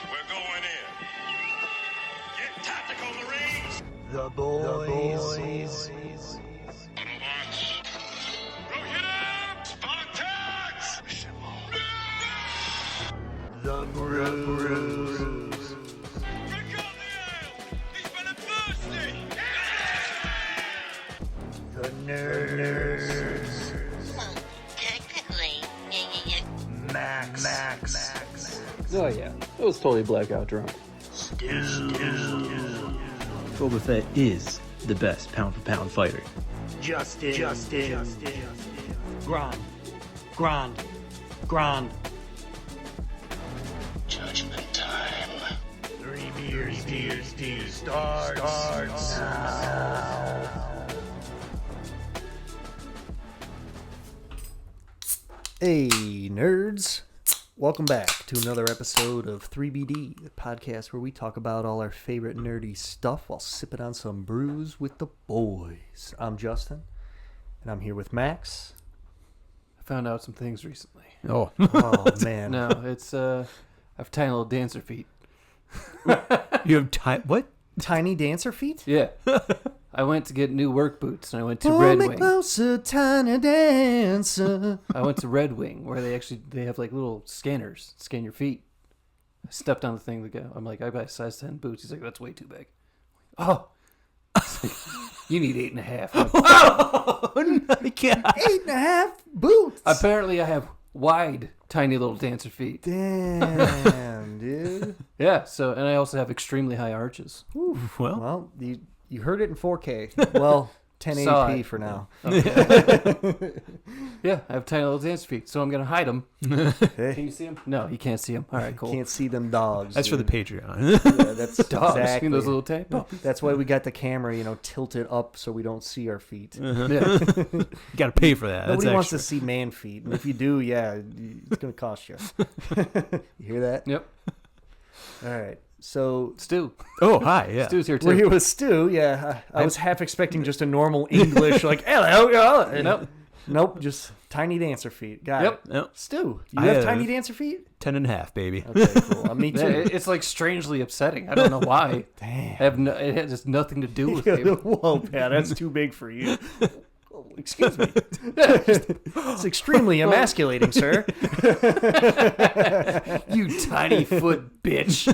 We're going in. Get tactical, Marines. The boys. Autobots. Go hit him! Spartans! The brews. Drink up the ale! He's been thirsty! The nerds. Well, technically, Max. Oh yeah, it was totally blackout drunk. Boba Fett is the best pound-for-pound fighter. Justin. Grand. Judgment time. 3 beers starts now. Hey, nerds. Welcome back to another episode of 3BD, the podcast where we talk about all our favorite nerdy stuff while sipping on some brews with the boys. I'm Justin, and I'm here with Max. I found out some things recently. Oh, Oh, man. No, it's I have tiny little dancer feet. you have time? What? Tiny dancer feet? Yeah. I went to get new work boots, and I went to Pull Red me Wing. closer, tiny dancer. I went to Red Wing, where they have like little scanners, scan your feet. I stepped on the thing to go. I'm like, I buy size 10 boots. He's like, that's way too big. Oh, you need 8.5. I'm like, Oh my God. 8.5 boots. apparently, I have wide, tiny little dancer feet. Damn, dude. Yeah. So, and I also have extremely high arches. Well, Well, you heard it in 4K. Well, Saw 1080p it. for now. Yeah, I have tiny little dancer feet, so I'm gonna hide them. Can Hey, you see them? No, you can't see them. All right, cool. can't see them dogs. that's for the dude. Patreon. Yeah, that's Dogs. exactly. You know those little tape puppies? That's why we got the camera, tilted up so we don't see our feet. Yeah. You got to pay for that. Nobody That's wants to extra. see man feet, and if you do, yeah, it's gonna cost you. You hear that? Yep. All right. So Stu. Oh, hi. Yeah. Stu's here too. we're here with Stu. Yeah, I was half expecting just a normal English, like hello, and Nope. nope, just tiny dancer feet. Got Yep. it. Yep. Stu, you I have have- tiny dancer feet? 10.5, baby. Okay, cool. Me Yeah, too. it's like strangely upsetting. I don't know why. Damn. It has nothing to do with it. Whoa, Pat, that's too big for you. Oh, excuse me. It's extremely emasculating, sir. You tiny foot bitch.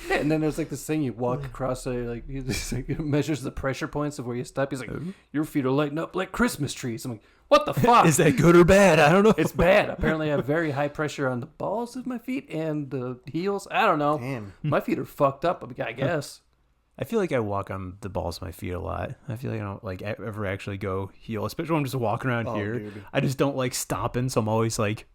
Yeah, and then there's like this thing you walk across, like he just like measures the pressure points of where you step. He's like, your feet are lighting up like Christmas trees. I'm like, what the fuck? Is that good or bad? I don't know. It's bad. Apparently, I have very high pressure on the balls of my feet and the heels. I don't know. Damn. My feet are fucked up, I guess. I feel like I walk on the balls of my feet a lot. I feel like I don't like ever actually go heel, especially when I'm just walking around here. Dude. I just don't like stomping, so I'm always like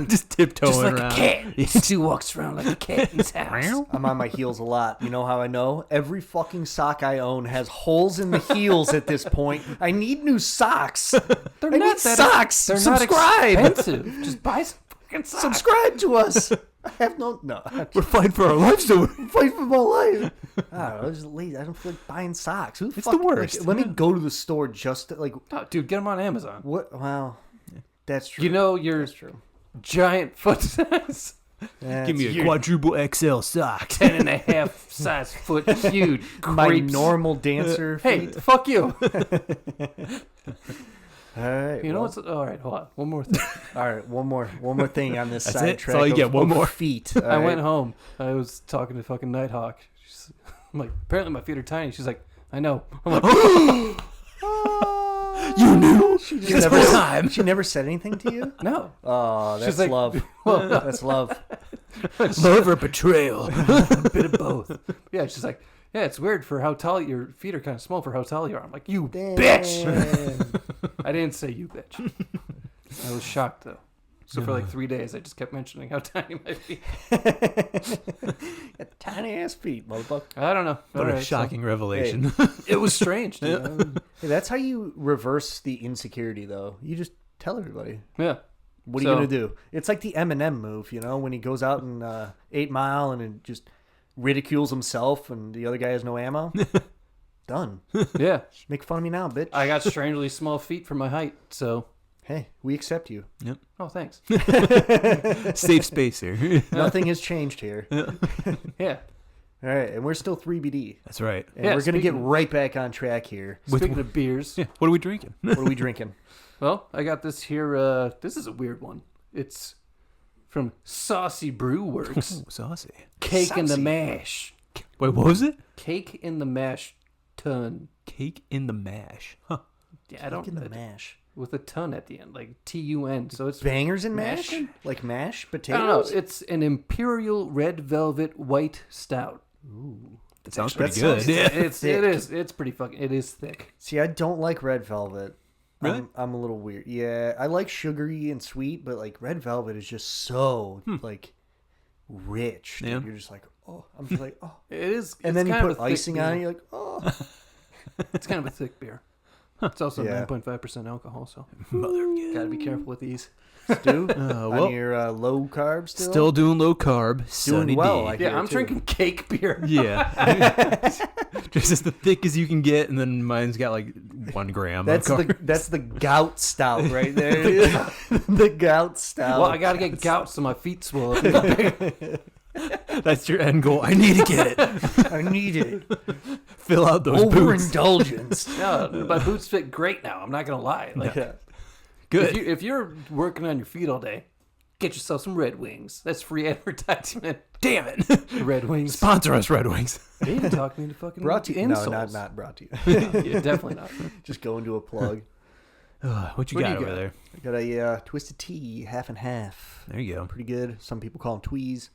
just tiptoeing Just like around. a cat. Stu walks around like a cat in his house. I'm on my heels a lot. You know how I know? Every fucking sock I own has holes in the heels at this point. I need new socks. They're I not need that socks. They're Subscribe. not expensive. Just buy some fucking socks. Subscribe to us. I have no. We're fighting for our lives, so Fight for my life. I don't know. I'm just lazy. I don't feel like buying socks. Who It's the worst. Let me go to the store just to, like. Oh, dude, get them on Amazon. What? Wow. That's true. You know your That's true. giant foot size. give me a quadruple XL sock. 10.5 size foot huge My creeps. normal dancer Hey, feet. fuck you. All right. You know well, what's... All right, hold on. One more thing. All right. One more thing on this That's side it? track. That's all you get, one of more. feet. I went home. I was talking to fucking Nighthawk. I'm like, apparently my feet are tiny. She's like, I know. I'm like, You knew? She It's the first time. She never said anything to you? no. Oh, that's She's like- love. Well, That's love. Love or betrayal? a bit of both. Yeah, she's like, yeah, it's weird for how tall your feet are kind of small for how tall you are. I'm like, you bitch. Damn. I didn't say you bitch. I was shocked though. So for like 3 days, I just kept mentioning how tiny my feet. Tiny ass feet, motherfucker. I don't know. What All a right, so- shocking revelation. it was strange, dude. Hey, that's how you reverse the insecurity, though. You just tell everybody. Yeah. What are you gonna do? It's like the Eminem move, when he goes out in 8 Mile and it just ridicules himself, and the other guy has no ammo. Done. Yeah. Make fun of me now, bitch. I got strangely small feet for my height, so. Hey, we accept you. Oh, thanks. Safe space here. Nothing has changed here. Yeah. All right, and we're still 3BD. That's right. And Yeah, we're going to get speaking- right back on track here. Speaking of beers, Yeah. What are we drinking? What are we drinking? well, I got this here. This is a weird one. It's from Saucy Brew Works. Ooh, saucy. Cake in the Saucy. Mash. Wait, what was it? Cake in the Mash ton. Cake in the mash. Huh. Yeah, I don't Cake in the mash. with a ton at the end, like TUN. So it's Bangers and mash? Mashing? Like mashed I don't know. potatoes? It's an Imperial Red Velvet White Stout. That sounds That pretty sounds good. Yeah. It is. It's pretty fucking. It is thick. See, I don't like red velvet. Really? I'm a little weird. Yeah, I like sugary and sweet, but like red velvet is just so like rich. Dude. Yeah. You're just like, oh, I'm just like, oh. It is. And it's then you kind put of a thick icing on it, beer. you're like, oh. It's kind of a thick beer. It's also Yeah. 9.5% alcohol, so Mother. gotta be careful with these. Stu, well, on your low carb still? Still doing low carb. Sunny well, D. I Yeah, hear I'm too. drinking cake beer. Yeah. Just as thick as you can get, and then mine's got like 1 gram. That's of the carbs. that's the gout stout right there. The gout stout. Well, I gotta get gout so my feet swell up. That's your end goal. I need to get it. I need it. Fill out those boots. Overindulgence. No, my boots fit great now. I'm not gonna lie. Like, Yeah. Good. if you're working on your feet all day, get yourself some Red Wings. That's free advertisement. Damn it. Red Wings. Sponsor us, Red Wings. They even talk me into fucking Brought to you. No, insoles. not brought to you. Yeah, definitely not. Just go into a plug. What you What do got you over got? there? I got a twisted tea, half and half. There you go. Pretty good. Some people call them tweez.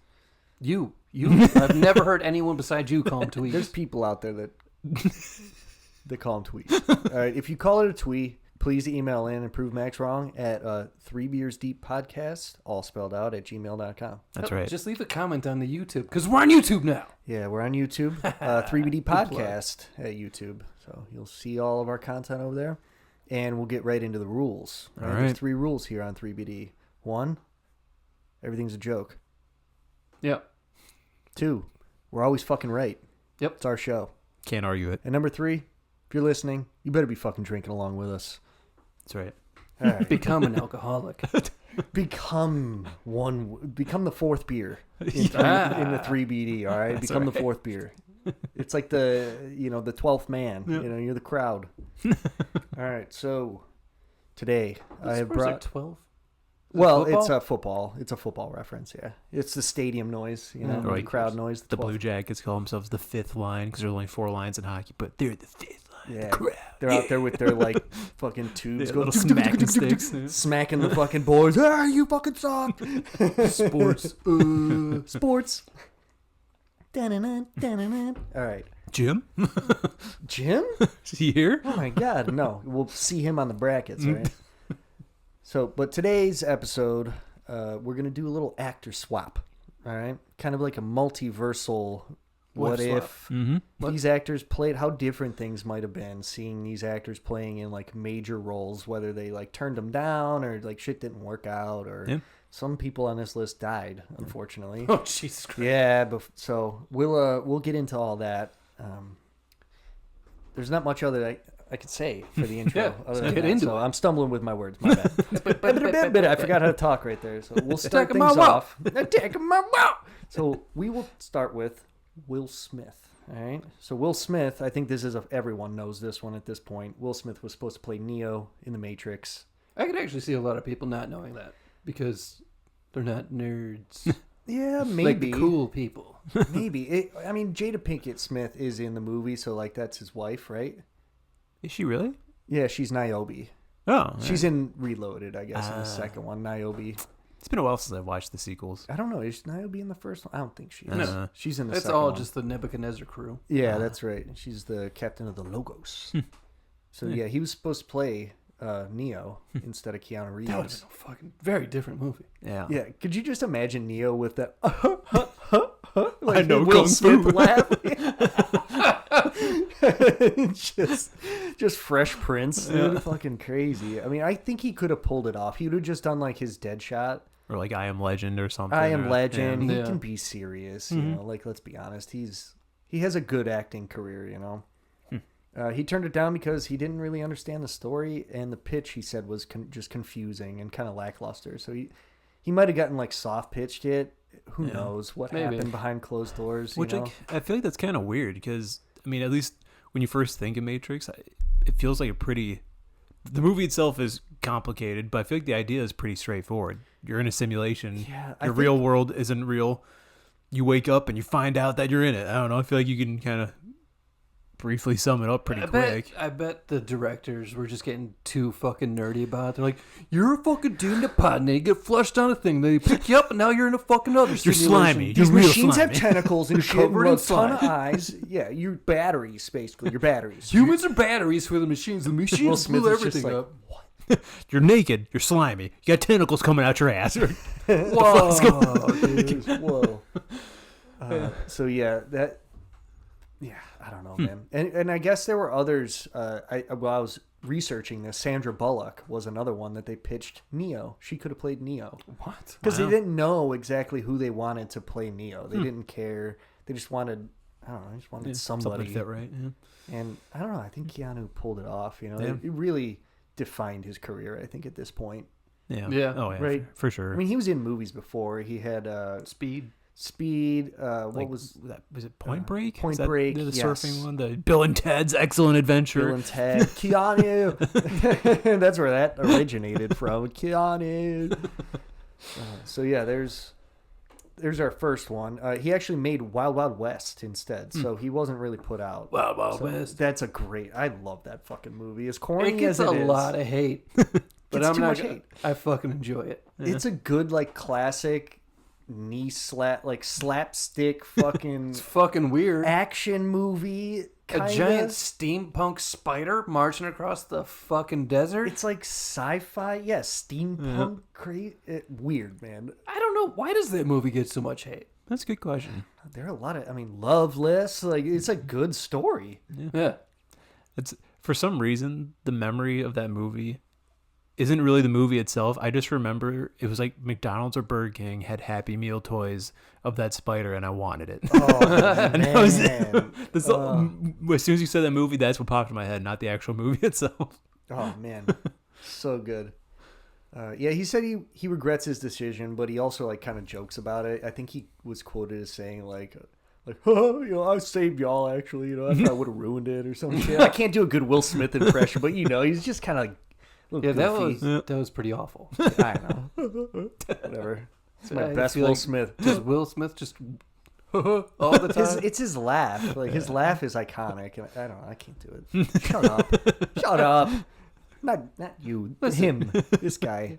You. I've never heard anyone besides you call them tweets. There's people out there that they call them tweez. All right, if you call it a twee, please email in and prove Max wrong at 3beersdeeppodcast, all spelled out, at gmail.com. That's right. Just leave a comment on the YouTube because we're on YouTube now. Yeah, we're on YouTube. 3BD Podcast at YouTube. So you'll see all of our content over there. And we'll get right into the rules. All There's right. 3 rules here on 3BD. 1, everything's a joke. Yep. 2, we're always fucking right. Yep. It's our show. Can't argue it. And number 3, if you're listening, you better be fucking drinking along with us. That's right. All right. Become an alcoholic. Become the 4th beer in the 3BD, all right? That's Become all the 4th beer. It's like the 12th man. Yep. You know, you're the crowd. All right, so today I have Where's brought... like 12? Well, football? it's a football. It's a football reference, yeah. It's the stadium noise, you know, Yeah. the Right. crowd noise. The 12th. Blue Jackets call themselves the 5th line because there's only 4 lines in hockey, but they're the 5th line. Yeah, The crowd. they're out there with their like fucking tubes, Yeah, going little smacking sticks. smacking the fucking boys. Hey, you fucking suck. Sports. Sports. Dun-dun-dun, dun-dun-dun. All right, Jim? Jim. Is he here? Oh my God, no. We'll see him on the brackets, right? So, but today's episode, we're gonna do a little actor swap. All right, kind of like a multiversal. What swap. if Mm-hmm. these actors played? How different things might have been seeing these actors playing in like major roles, whether they like turned them down or like shit didn't work out, or Yeah. some people on this list died, unfortunately. Oh, Jesus Christ. Yeah, but so we'll get into all that. There's not much other I could say for the intro. Yeah, other so than get that. into So it. I'm stumbling with my words. My bad. But I forgot how to talk right there. So we'll start Attacking my things wall. off. Attacking my wall. So we will start with Will Smith. All right. So Will Smith, I think this is everyone knows this one at this point. Will Smith was supposed to play Neo in The Matrix. I could actually see a lot of people not knowing that because they're not nerds. Yeah, maybe. Like the cool people. Maybe. I mean, Jada Pinkett Smith is in the movie, so like that's his wife, right? Is she really? Yeah, she's Niobe. Oh. She's in Reloaded, I guess, in the second one. Niobe. It's been a while since I've watched the sequels. I don't know. Is Niobe in the first one? I don't think she is. No. She's in the That's second all one. just the Nebuchadnezzar crew. Yeah, that's right. She's the captain of the Logos. So yeah, he was supposed to play Neo instead of Keanu Reeves. That would have been a fucking very different movie. Yeah. Yeah, could you just imagine Neo with that? Like I know Will Kung Smith Fu. laugh. just Fresh Prince, dude. Fucking crazy. I mean, I think he could have pulled it off. He would have just done like his Deadshot. Or like I Am Legend or something. I Am or- Legend. Yeah. He Yeah. can be serious, you know. Like, let's be honest. He has a good acting career, you know. He turned it down because he didn't really understand the story, and the pitch, he said, was just confusing and kind of lackluster. So he might have gotten like soft pitched it. Who knows what happened behind closed doors? Which I feel like that's kind of weird because, I mean, at least when you first think of Matrix, it feels like the movie itself is complicated, but I feel like the idea is pretty straightforward. You're in a simulation. Yeah, your real world isn't real. You wake up and you find out that you're in it. I don't know. I feel like you can kind of briefly sum it up pretty quick. I bet the directors were just getting too fucking nerdy about it. They're like, you're a fucking dude in a pod, and you get flushed down a thing. They pick you up, and now you're in a fucking other You're simulation. slimy. These You're real machines slimy. have tentacles and shit, covered and in a ton of slime. eyes. Yeah, you're batteries, basically. You're batteries. Humans are batteries for the machines. The Will machines Smith blew is just everything like, up. You're naked. You're slimy. You got tentacles coming out your ass. Whoa, dude. Whoa. So yeah, I don't know, man. And I guess there were others. While I was researching this, Sandra Bullock was another one that they pitched Neo. She could have played Neo. What? Because they didn't know exactly who they wanted to play Neo. They didn't care. They just wanted, I don't know, they just wanted somebody. Something fit right. Yeah. And I don't know, I think Keanu pulled it off. You know, Yeah. it really defined his career, I think, at this point. Yeah. Yeah. Oh, yeah. Right. For sure. I mean, he was in movies before. He had Speed. what was that? Was it Point Break? Point Is that Break, the yes. surfing one? The Bill and Ted's Excellent Adventure. Bill and Ted, Keanu. That's where that originated from. Keanu. So yeah, there's our first one. He actually made Wild Wild West instead, so he wasn't really put out. Wild Wild So West. That's a great. I love that fucking movie. As corny It gets as a it is, lot of hate, but Gets I'm too not. much hate. I fucking enjoy it. It's a good like classic slapstick fucking It's fucking weird. action movie. A giant steampunk spider marching across the fucking desert. It's like sci-fi, steampunk, weird, man. I don't know, why does that movie get so much hate? That's a good question. There are a lot of, Loveless, like it's a good story. Yeah. It's for some reason the memory of that movie isn't really the movie itself. I just remember it was like McDonald's or Burger King had Happy Meal toys of that spider, and I wanted it. Oh And that was man, as soon as you said that movie, that's what popped in my head, not the actual movie itself. oh man, so good. Yeah, he said he regrets his decision, but he also like kind of jokes about it. I think he was quoted as saying like, oh, I saved y'all actually. I thought I would have ruined it or some shit. I can't do a good Will Smith impression, but he's just kind of like Yeah, goofy. that was pretty awful. I know. Whatever. It's my I best feel Will like Smith. Does Will Smith just all the time? It's his laugh. Like his laugh is iconic. And I don't know. I can't do it. Shut up. Shut up. Not you. Him. This guy.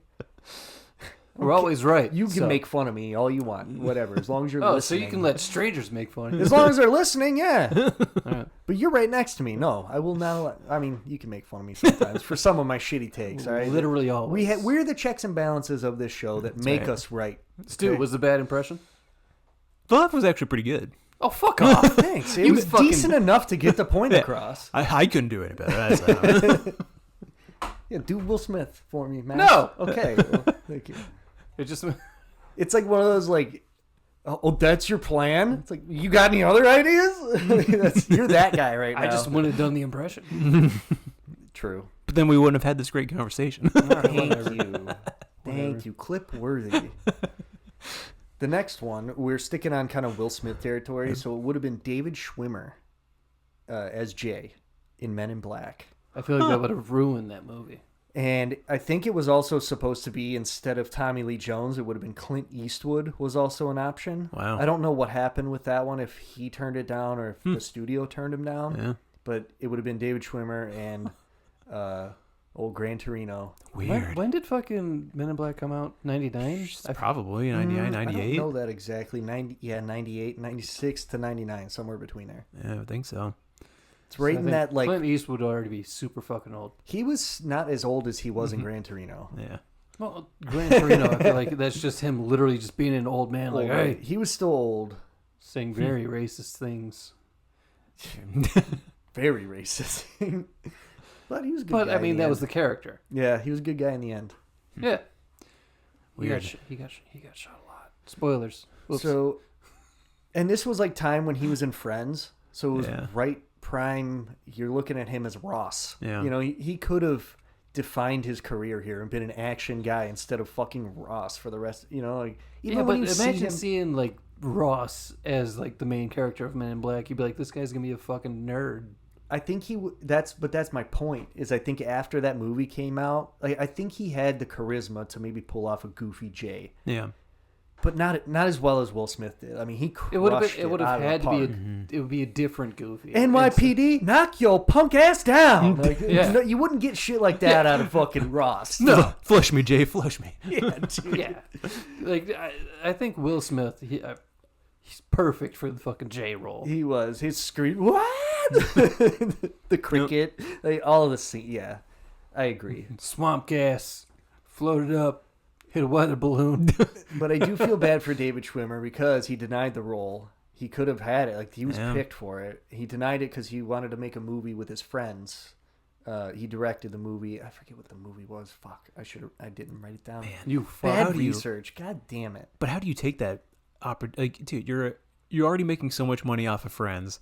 We're always right. You can so. make fun of me all you want. Whatever. As long as you're Oh, listening. so you can let strangers make fun of you. As long as they're listening, yeah. Alright. But you're right next to me. No, I will not. You can make fun of me sometimes for some of my shitty takes. All right. Literally always. We're the checks and balances of this show that make right. us right. Stu, was a bad impression? The laugh was actually pretty good. Oh, fuck off. Thanks. It You was fucking- decent enough to get the point across. I couldn't do any better. Yeah, do Will Smith for me, Matt. No. Okay. Well, thank you. It just It's like one of those like, oh, that's your plan? It's like, you got any other ideas? You're that guy right now. I just wouldn't have done the impression. True. But then we wouldn't have had this great conversation. Thank you. Thank you. Clip worthy. The next one, we're sticking on kind of Will Smith territory, so it would have been David Schwimmer as Jay in Men in Black. I feel like that would have ruined that movie. And I think it was also supposed to be, instead of Tommy Lee Jones, it would have been Clint Eastwood was also an option. Wow. I don't know what happened with that one, if he turned it down or if the studio turned him down. Yeah. But it would have been David Schwimmer and old Gran Torino. Weird. When did fucking Men in Black come out? 99? Probably 99, I 98. don't know that exactly. 98, 96 to 99, somewhere between there. Yeah, I think so. It's right I in think that, like, Clint Eastwood would already be super fucking old. he was not as old as he was in Gran Torino. Yeah. Well, Gran Torino, I feel like that's just him literally just being an old man. Like, Well, hey, he was still old. saying very racist things. Very racist. But he was a good But, guy I mean, in the that was end. the character. Yeah, he was a good guy in the end. Yeah. Weird. He got shot a lot. Spoilers. Whoops. So, and this was like time when he was in Friends. So it was Yeah. right prime. You're looking at him as Ross. Yeah. You know, he could have defined his career here and been an action guy instead of fucking Ross for the rest. You know, like even Yeah, when but you see imagine him, seeing like Ross as like the main character of Men in Black. You'd be like, this guy's gonna be a fucking nerd. I think that's my point. Is I think after that movie came out, I think he had the charisma to maybe pull off a goofy Jay. Yeah. But not as well as Will Smith did. I mean, he crushed It would have had to be park. it would be a different Goofy. NYPD, knock your punk ass down. Like, Yeah. no, you wouldn't get shit like that out of fucking Ross. No, flush me, Jay, flush me. Yeah, dude. Yeah, like I think Will Smith, he's perfect for the fucking J role. He was. His scream, what? The cricket, like, all of the scene. Yeah, I agree. Swamp gas, floated up, hit a weather balloon. But I do feel bad for David Schwimmer because he denied the role. He could have had it. Like, he was picked for it. He denied it because he wanted to make a movie with his friends. He directed the movie. I forget what the movie was. Fuck. I didn't write it down. Man, You Bad how do you- research. God damn it. But how do you take that? Like, dude, you're already making so much money off of Friends.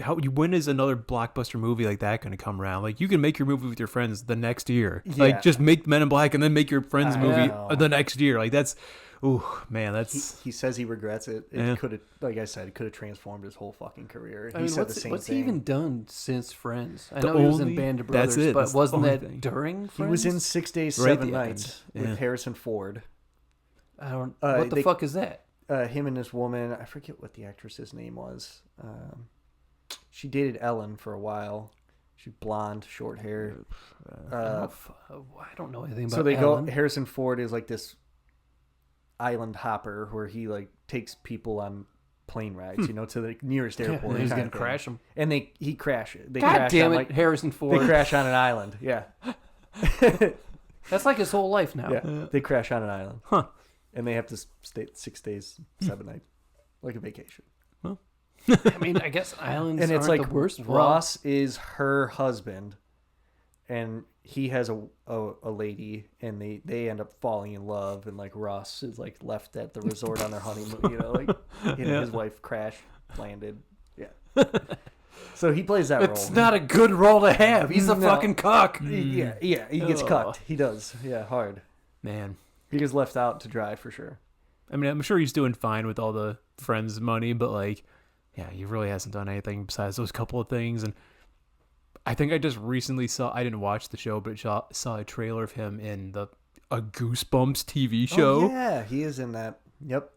When is another blockbuster movie like that going to come around? Like, you can make your movie with your friends the next year. Yeah. Like, just make Men in Black and then make your friends I movie know. the next year. Like, that's, ooh, man, that's He says he regrets it. It Yeah. could have, like I said, it could have transformed his whole fucking career. I He mean, said the same what's thing. he even done since Friends? I The know he was in only- Band of that's Brothers, it. but That's the wasn't only that thing. during Friends? He was in 6 Days, Right at 7 the Nights end. with Yeah. Harrison Ford. I don't. Uh, what the they- fuck is that? Him and this woman, I forget what the actress's name was. She dated Ellen for a while. She's blonde, short hair. I don't know anything about. So they Ellen. go. Harrison Ford is like this island hopper where he like takes people on plane rides, you know, to the nearest Yeah, airport. and he's kind gonna of thing. crash him. And he crash. They God crash damn on, it, like, Harrison they Ford. crash on an island. Yeah, That's like his whole life now. yeah. They crash on an island. Huh. And they have to stay 6 days, 7 nights, like a vacation. I mean, I guess islands And it's aren't like the worst. Ross is her husband, and he has a lady, and they end up falling in love, and like Ross is like left at the resort on their honeymoon, you know, like his wife crash landed. Yeah. So he plays that role. It's not a good role to have. He's a No. fucking cock. Yeah, he gets Oh. cucked. He does. Yeah, hard. man. He gets left out to dry for sure. I mean, I'm sure he's doing fine with all the Friends money, but like, yeah, he really hasn't done anything besides those couple of things. And I think I just recently I didn't watch the show, but saw a trailer of him in a Goosebumps TV show. Oh, yeah, he is in that. Yep.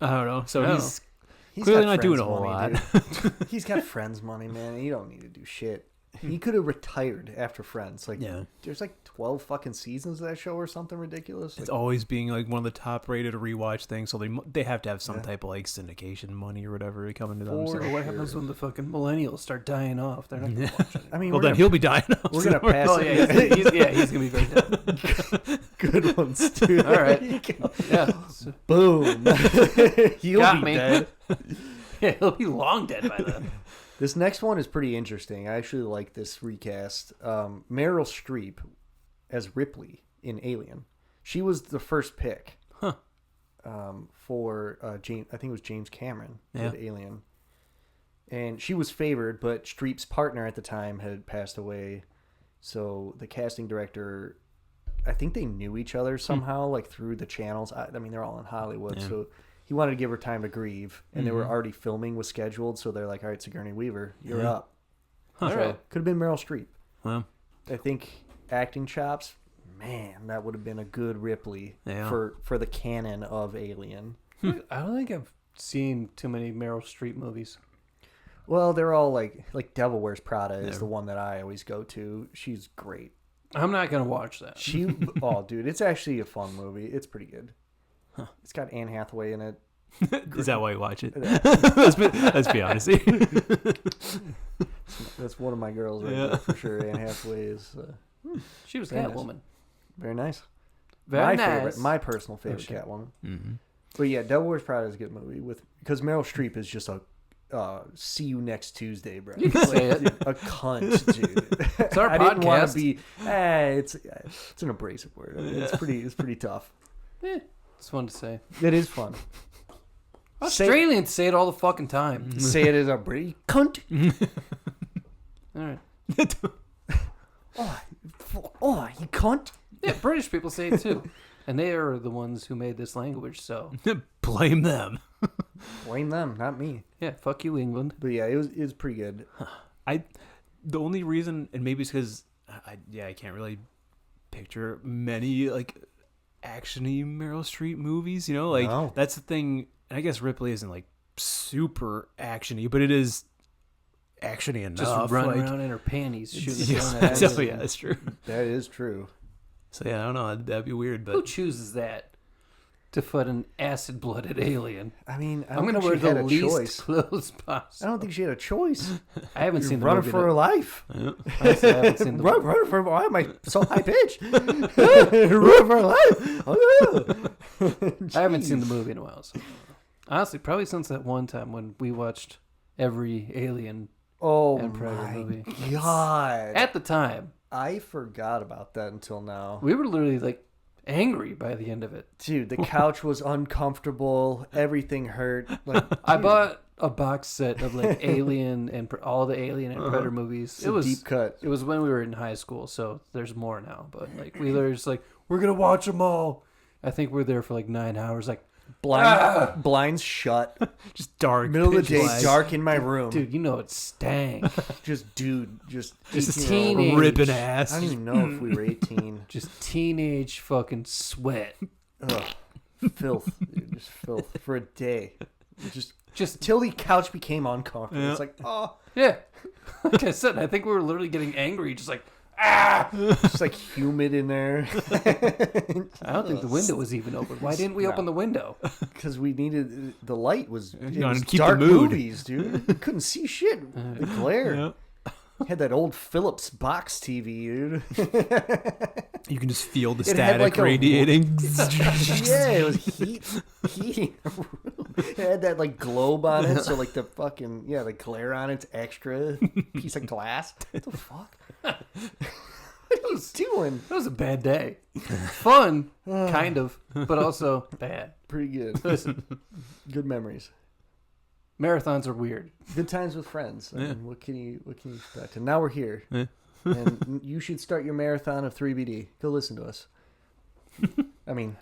I don't know. So Oh. he's clearly got not doing Friends a whole money, lot. dude. He's got Friends money, man. He don't need to do shit. He could have retired after Friends. Like, Yeah. there's like 12 fucking seasons of that show or something ridiculous. It's Like, always being like one of the top rated rewatch things, so they have to have some type of like syndication money or whatever coming to them. For So. What happens when the fucking millennials start dying off? They're not gonna watch it. I mean, Well, we're then gonna, he'll be dying. Off, we're so gonna pass Oh it. yeah, he's gonna be very dead. Good ones, dude. All right. There you go. Yeah, Boom. He'll Got be me. dead. yeah, he'll be long dead by then. This next one is pretty interesting. I actually like this recast. Meryl Streep as Ripley in Alien. She was the first pick. Huh. For James, I think it was James Cameron Yeah. did Alien, and she was favored, but Streep's partner at the time had passed away, so the casting director, I think they knew each other somehow, like through the channels. I mean, they're all in Hollywood, Yeah. so he wanted to give her time to grieve, and they were already filming was scheduled, so they're like, all right, Sigourney Weaver, you're Yeah. up. All So, right. could have been Meryl Streep. Well, I think acting chops, man, that would have been a good Ripley Yeah. for the canon of Alien. I don't think I've seen too many Meryl Streep movies. Well, they're all like Devil Wears Prada is Yeah. the one that I always go to. She's great. I'm not gonna watch that. She, oh, dude, it's actually a fun movie. It's pretty good. It's got Anne Hathaway in it. is that why you watch it? let's be honest. That's one of my girls right Yeah. there for sure. Anne Hathaway is She was Very nice. Catwoman. very nice. Very my nice. favorite, my personal favorite shit. Catwoman. Mm-hmm. But yeah, Devil Wears Prada is a good movie because Meryl Streep is just a see you next Tuesday, bro. You can say it. A cunt, dude. It's our I didn't want podcast. to be. It's an abrasive word. I mean, it's pretty tough. It's fun to say. It is fun. Australians say it all the fucking time. Say it as a British cunt. All right. Oh, you cunt. Yeah, British people say it too. And they are the ones who made this language, so Blame them. Blame them, not me. yeah, fuck you, England. But yeah, it was pretty good. The only reason, and maybe it's because I can't really picture many like actiony Meryl Streep movies. You know, like No. that's the thing. And I guess Ripley isn't like super actiony, but it is actiony enough. Just run like, around in her panties, shooting Yeah, a gun at so, aliens. yeah, that's true. That is true. So yeah, I don't know. That'd be weird, Who but chooses that to fight an acid-blooded alien? I mean, I I'm don't gonna think wear she had the a least choice. clothes I possible. don't think she had a choice. I haven't She's seen the running movie. for her life. Honestly, I haven't seen the movie. Run for why am I so high pitched? Run for her life. Oh, yeah. I haven't seen the movie in a while. So. Honestly, probably since that one time when we watched every Alien Oh and Predator my movie. god! At the time, I forgot about that until now. we were literally like angry by the end of it. Dude, the couch was uncomfortable. Everything hurt. Like I dude, bought a box set of like Alien and all the Alien and Predator movies. it's a deep cut. It was when we were in high school, so there's more now. But like we were just like, we're gonna watch them all. I think we were there for like 9 hours. Like, Blinds shut. just dark. Middle of the pitch day, black. dark in my room. dude, you know it stank. Just 18 teenage. ripping I ass. don't even know if we were 18. Just teenage fucking sweat. Ugh. Filth. Dude, just filth for a day. Just Till the couch became uncomfortable. Yeah. It's like, oh, yeah. Like I said, I think we were literally getting angry, just like it's like humid in there. I don't think the window was even open. Why didn't we open the window? Because we needed the light was, it wanted was to keep the dark mood. movies, dude. You couldn't see shit. The glare. Yeah. Had that old Philips box TV, dude. You can just feel the It had, static like, a- radiating. Yeah, it was heat. It had that like globe on it, so like the fucking the glare on it's extra. Piece of glass. What the fuck? What are you doing? That was a bad day. Fun, kind of, but also bad. Pretty good. Listen, Good memories. marathons are weird. Good times with friends. I Yeah. mean, what can you expect? And now we're here. Yeah. And you should start your marathon of 3BD. Go listen to us. I mean,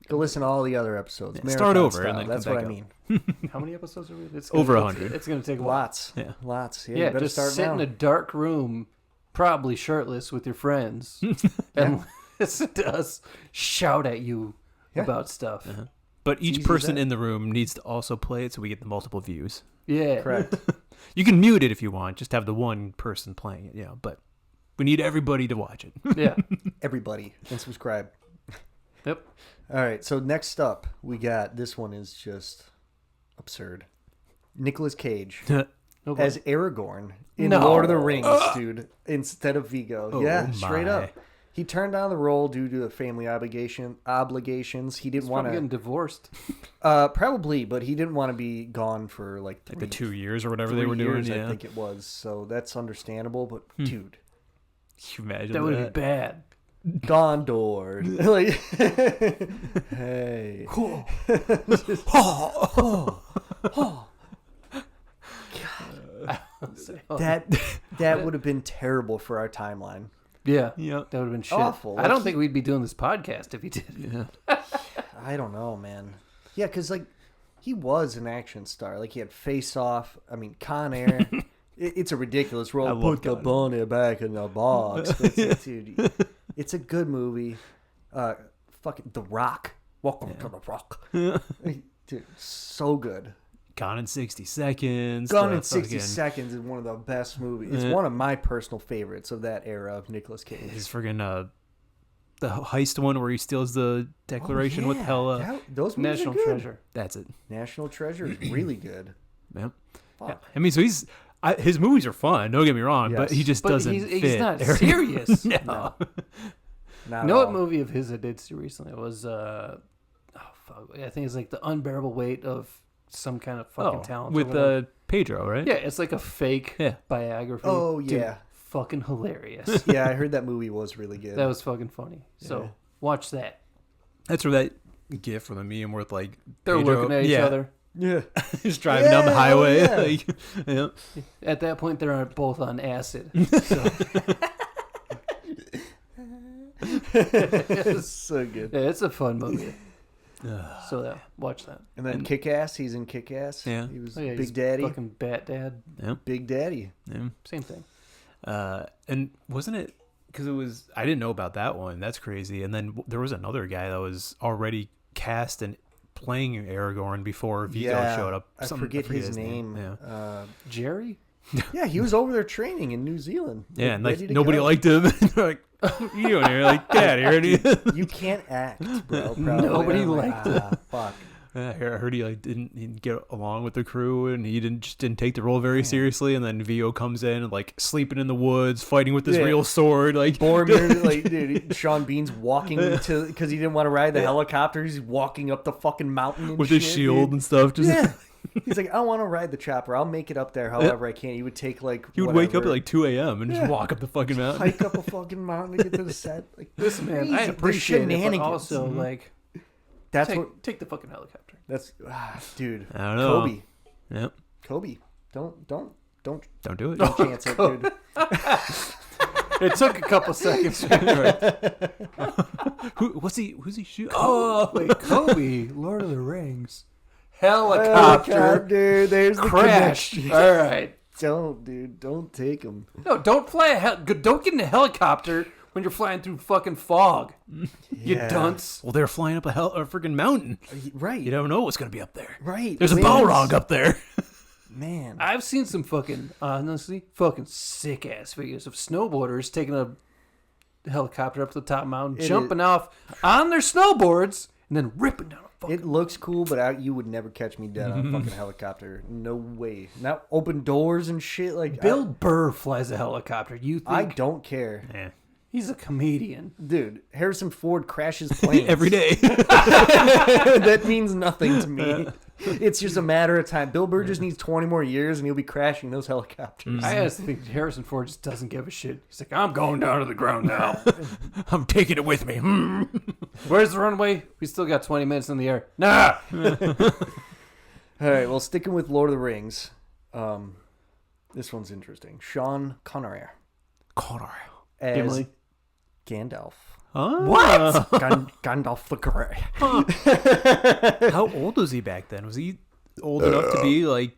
go listen to all the other episodes. Yeah, start Marathon over style. and then That's come what back I up. mean. How many episodes are we? It's Over gonna- 100. It's going to take a while. Lots. Yeah. Lots. Yeah, Yeah, you better just start sit now. in a dark room, probably shirtless with your friends, and listen to us shout at you Yeah. about stuff. But easy each as person that. in the room needs to also play it so we get the multiple views. Yeah. Correct. You can mute it if you want, just have the one person playing it, but we need everybody to watch it. Yeah. Everybody. And subscribe. Yep. All right. So next up, we got, this one is just absurd. Nicolas Cage Okay. as Aragorn in No. Lord of the Rings, dude, instead of Vigo. Oh, yeah, straight my. up. He turned down the role due to family obligations. He didn't He's want probably getting to. divorced. Probably, but he didn't want to be gone for like Like the 2 3 years or whatever they were doing. years, Yeah. I think it was. So that's understandable. But dude, Can you imagine That would be that? bad. Gondor, like, hey, that would have been terrible for our timeline. Yeah. Yeah. That would have been shit. Awful. I Like, don't think we'd be doing this podcast if he did. Yeah. I don't know, man. Yeah, because like he was an action star. Like he had Face Off. I mean, Con Air. It's a ridiculous role. I love Put the Con Air. bunny back in the box. Dude, it's a good movie. Fucking The Rock. Welcome to the Rock. Dude, so good. Gone in 60 Seconds. Gone the in 60 fucking- Seconds is one of the best movies. It's Yeah. one of my personal favorites of that era of Nicolas Cage. His friggin' the heist one where he steals the Declaration with Hella. Those movies National are good. Treasure. That's it. National Treasure is really good. Yep. Fuck. Yeah. I mean, so his movies are fun. Don't get me wrong, but Yes. he just But doesn't he's fit. not serious. No. Not You at know what all. movie of his I did see recently? It was I think it's like The Unbearable Weight of some kind of fucking talent. or with whatever. Pedro, right? Yeah, it's like a fake Yeah. biography. Oh, Dude, yeah. fucking hilarious. Yeah, I heard that movie was really good. That was fucking funny. So watch that. That's where that gif from the meme with like They're Pedro, looking at each yeah, other. Yeah. Just driving down the Yeah, highway. yeah. Like, yeah. At that point, they're both on acid. It's so good. Yeah, it's a fun movie. So yeah, watch that. And then Kick-Ass, he's in Kick-Ass. Yeah. He was Oh, yeah, Big he's Daddy. fucking Bat Dad. Yeah. Big Daddy. Yeah. Same thing. And wasn't it because it was? I didn't know about that one. That's crazy. And then there was another guy that was already cast and playing Aragorn before Vigo showed up. I Something- forget his name. Yeah. Jerry. Yeah, he was over there training in New Zealand. Yeah, and like ready to nobody go. liked him. They're like, you doing here? Like, get out of here. You can't act, bro. Probably. Nobody I'm like, liked him. Fuck. Yeah, I heard he like didn't get along with the crew, and he didn't take the role very seriously. And then Vio comes in and like sleeping in the woods, fighting with his Yeah. real sword. Like Boromir, like, dude, Sean Bean's walking to because he didn't want to ride the helicopter. He's walking up the fucking mountain and with shit, his shield dude. and stuff. Just Yeah. He's like, I want to ride the chopper. I'll make it up there however I can. He would take like he would wake up at whatever, like 2 a.m. and Yeah. just walk up the fucking mountain. hike up a fucking mountain to get to the set. Like, Listen, man, I crazy. The appreciate it, but shenanigans. also like That's what. take the fucking helicopter. That's dude. I don't know. Kobe. Yep. Kobe. Don't Don't do it. chance it, dude. It took a couple seconds. Who's he shooting? Oh, wait, Kobe, Lord of the Rings, helicopter There's the crash. connection. All right, Don't take him. no, don't fly don't get in a helicopter when you're flying through fucking fog. You Yeah. dunce. Well, they're flying up a freaking mountain. Right. You don't know what's gonna be up there. Right. There's a Winds. Balrog up there. Man. I've seen some fucking, honestly, fucking sick ass videos of snowboarders taking a helicopter up to the top of the mountain, It jumping off on their snowboards, and then ripping down a fucking. It looks cool, but you would never catch me dead on a fucking helicopter. No way. Not open doors and shit. Like Bill Burr flies a helicopter. You think I don't care. Yeah. he's a comedian? Dude, Harrison Ford crashes planes. Every day. That means nothing to me. It's just a matter of time. Bill Burr just needs 20 more years and he'll be crashing those helicopters. I honestly think Harrison Ford just doesn't give a shit. He's like, I'm going down to the ground now. I'm taking it with me. Where's the runway? We still got 20 minutes in the air. Nah. All right, well, sticking with Lord of the Rings, this one's interesting. Sean Connery Connor. as Gimli. Gandalf. What? Gandalf the Grey. How old was he back then? Was he old enough to be like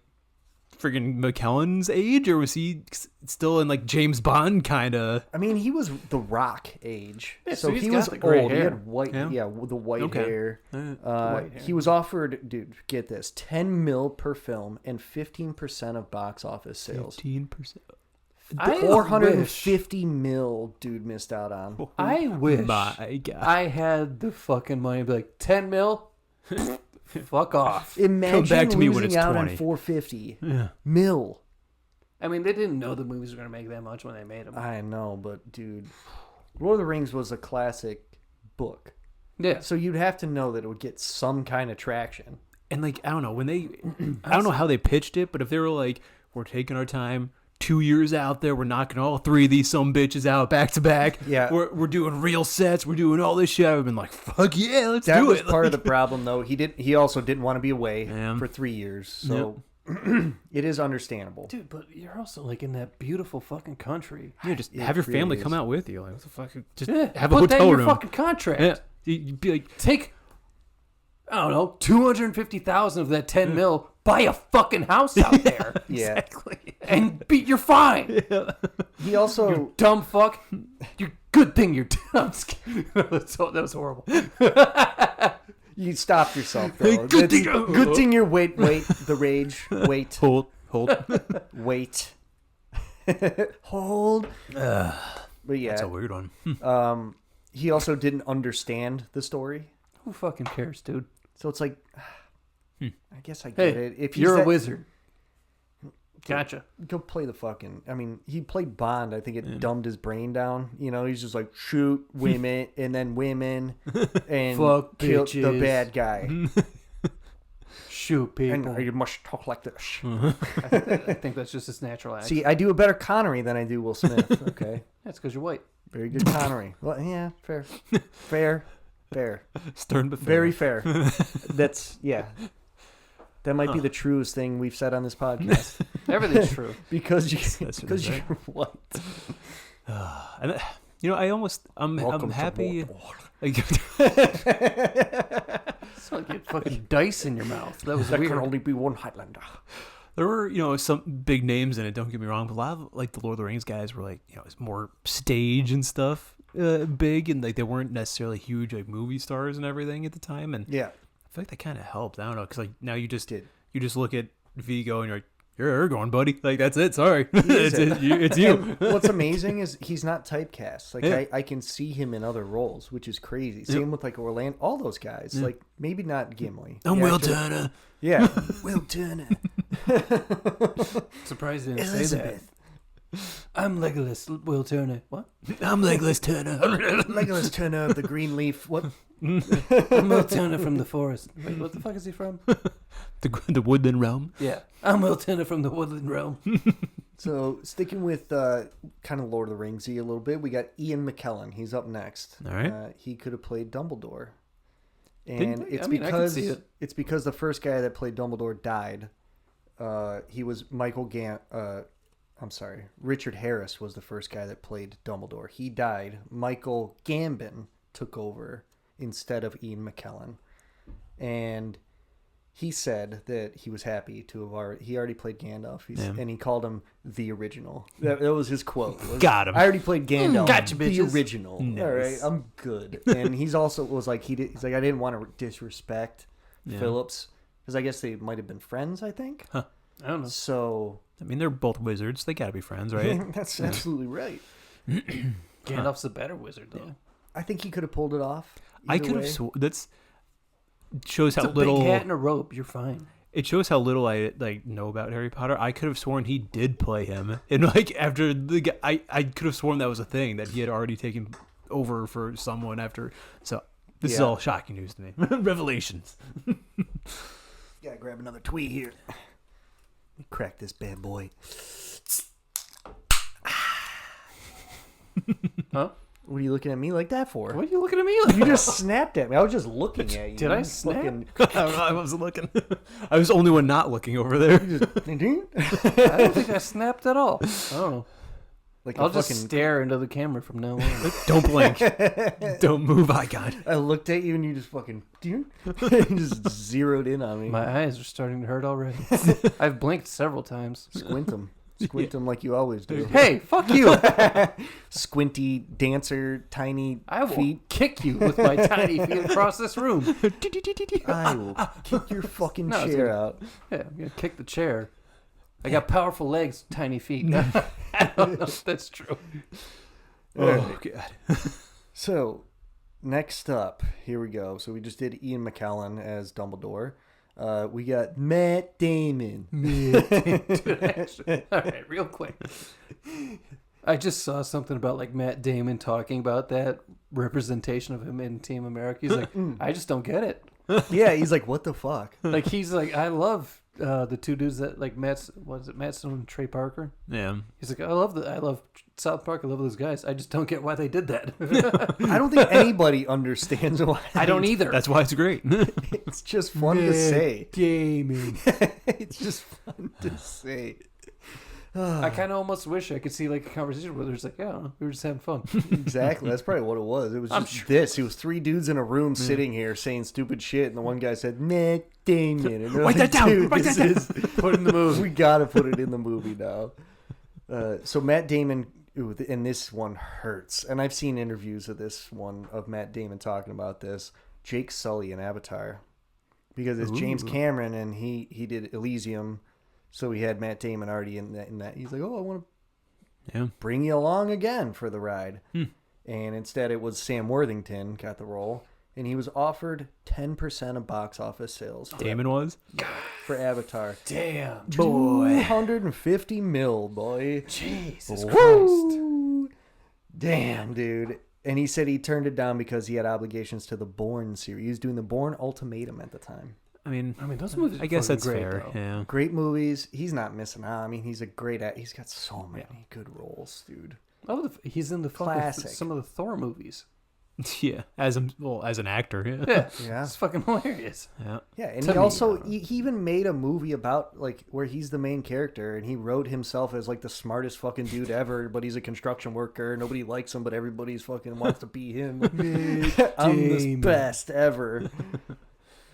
friggin' McKellen's age, or was he still in like James Bond kind of? I mean, he was the Rock age, Yeah, so so he's he got was the gray old. He hair. had white, Yeah. the white Okay. hair. white hair. He was offered, dude, get this, 10 mil per film and 15% of box office sales. 15%. I 450 mil, dude, missed out on. I wish My God. I had the fucking money to be like, 10 mil? Fuck off. Imagine back to me when losing it's out 20. on 450 Yeah. mil. I mean, they didn't know the movies were going to make that much when they made them. I know, but dude, Lord of the Rings was a classic book. Yeah. So you'd have to know that it would get some kind of traction. And like, I don't know, when they, I don't know how they pitched it, but if they were like, we're taking our time, 2 years out there, we're knocking all three of these some bitches out back to back. Yeah. We're doing real sets, we're doing all this shit. I've been like, fuck yeah, let's That do was it. part of the problem, though. He also didn't want to be away Yeah. for 3 years, so it is understandable. Dude, but you're also like in that beautiful fucking country. Yeah, just It have your really family is. come out with you. Like, what the fuck? Just Yeah. have a Put that in hotel your room. fucking contract. Yeah. You'd be like, Take, I don't know, 250,000 of that 10 mil. Buy a fucking house out there. Yeah. exactly. And you're fine. He also Dumb fuck. You good thing you're dumb. That was horrible. you stopped yourself though. Good thing- Good thing you're wait the rage wait Hold. wait hold. But yeah, That's a weird one. he also didn't understand the story, Who fucking cares, dude? so it's like I guess I Hey, get it. If you're a that, wizard. Gotcha. go play the fucking. I mean, he played Bond. I think it dumbed his brain down. You know, he's just like shoot women and then women and Fuck kill the bitches. bad guy. Shoot people. And you must talk like this. I think that's just his natural act. See, I do a better Connery than I do Will Smith. Okay, That's because you're white. very good Connery. Well, yeah, fair. Stern but fair. Very fair. That's yeah. That might be the truest thing we've said on this podcast. Everything's true. because That's because right. you're white. And, I'm happy. Like, It's like you had fucking dice in your mouth. That was There weird. can only be one Highlander. there were, some big names in it. Don't get me wrong, but a lot of like the Lord of the Rings guys were like, it's more stage and stuff, big, and like they weren't necessarily huge like movie stars and everything at the time. And Yeah. I feel like that kind of helped. I don't know, because like now you just Did. you just look at Vigo and you're like, you're going, buddy. Like that's it. Sorry, is it's you. What's amazing is he's not typecast. Like Yeah. I can see him in other roles, which is crazy. Same with like Orlando, all those guys. Like maybe not Gimli. I'm The Will actor- Turner. Yeah, Will Turner. Surprised you didn't say Elizabeth. that. I'm Legolas, Will Turner. What? I'm Legolas Turner. Legolas Turner of the Green Leaf. What? I'm Will Turner from the forest. Wait, what the fuck is he from? the Woodland Realm. Yeah. I'm Will Turner from the Woodland Realm. So sticking with kind of Lord of the Ringsy a little bit, we got Ian McKellen. He's up next. All right. He could have played Dumbledore, and Didn't- it's I mean, I could because see it. it's because the first guy that played Dumbledore died. He was Richard Harris was the first guy that played Dumbledore. He died. Michael Gambon took over instead of Ian McKellen, and he said that he was happy to have he already played Gandalf, and he called him the original. That was his quote. Was, Got him. I already played Gandalf. Gotcha, the bitches. original. Nice. All right, I'm good. And he's also was like he's like I didn't want to disrespect Phillips because I guess they might have been friends. I think. Huh. I don't know. So I mean, they're both wizards. They gotta be friends, right? that's absolutely right. Gandalf's a better wizard, though. I think he could have pulled it off. I either could way. have. That's shows It's how a little. big hat and a rope. You're fine. It shows how little I like know about Harry Potter. I could have sworn he did play him, and like after the guy, I could have sworn that was a thing that he had already taken over for someone after. So this is Yeah. all shocking news to me. Revelations. Gotta grab another twee here. Let me crack this bad boy. Huh? What are you looking at me like that for? What are you looking at me like? You just snapped at me. I was just looking at you. Did I You snap? I wasn't looking. I was the only one not looking over there. fucking- I don't think I snapped at all. I don't know. like I'll a just fucking. stare into the camera from now on. Don't blink. Don't move, eye God. I looked at you and you just fucking. You just zeroed in on me. My eyes are starting to hurt already. I've blinked several times. Squint them. Squint them like you always do. Hey, fuck you! Squinty dancer, tiny I will feet. kick you with my tiny feet across this room. I will kick your fucking No, it's chair gonna- out. Yeah, I'm gonna kick the chair. I got powerful legs, tiny feet. I don't know if that's true. Oh God. So, next up, here we go. So we just did Ian McKellen as Dumbledore. We got Matt Damon. All right, real quick. I just saw something about like Matt Damon talking about that representation of him in Team America. He's like, I just don't get it. Yeah, he's like, what the fuck? Like he's like, I love the two dudes that like Matt Stone and Trey Parker. Yeah. He's like, I love South Park. I love those guys. I just don't get why they did that. I don't think anybody understands why. I don't either. That's why it's great. It's just fun to say. Damon. It's just fun to say. I kind of almost wish I could see like a conversation where there's like, yeah, we were just having fun. Exactly. That's probably what it was. It was I'm just sure. this. It was three dudes in a room sitting here saying stupid shit, and the one guy said, Matt Damon. And they're Write that down. "Dude, Write this that down." is- Put it in the movie. We got to put it in the movie now. So Matt Damon, and this one hurts. And I've seen interviews of this one, of Matt Damon talking about this. Jake Sully in Avatar. Because it's James Cameron, and he did Elysium. So he had Matt Damon already in that. He's like, oh, I want to Yeah. bring you along again for the ride. And instead it was Sam Worthington got the role. And he was offered 10% of box office sales Damon was. for Avatar. Damn. 250 mil, boy. Jesus Christ. Woo! Damn, dude. And he said he turned it down because he had obligations to the Bourne series. He was doing the Bourne Ultimatum at the time. I mean, Those movies. I guess fucking that's great, fair. though. Yeah. Great movies. He's not missing out. I mean, he's a great actor. He's got so many good roles, dude. He's in the fucking Classic. some of the Thor movies. Yeah, as an actor. Yeah. Yeah, Yeah. it's fucking hilarious. Yeah. Yeah, and To he me, also I don't he even made a movie about like where he's the main character, and he wrote himself as like the smartest fucking dude ever, but he's a construction worker. Nobody likes him, but everybody's fucking wants to be him. I'm the best ever.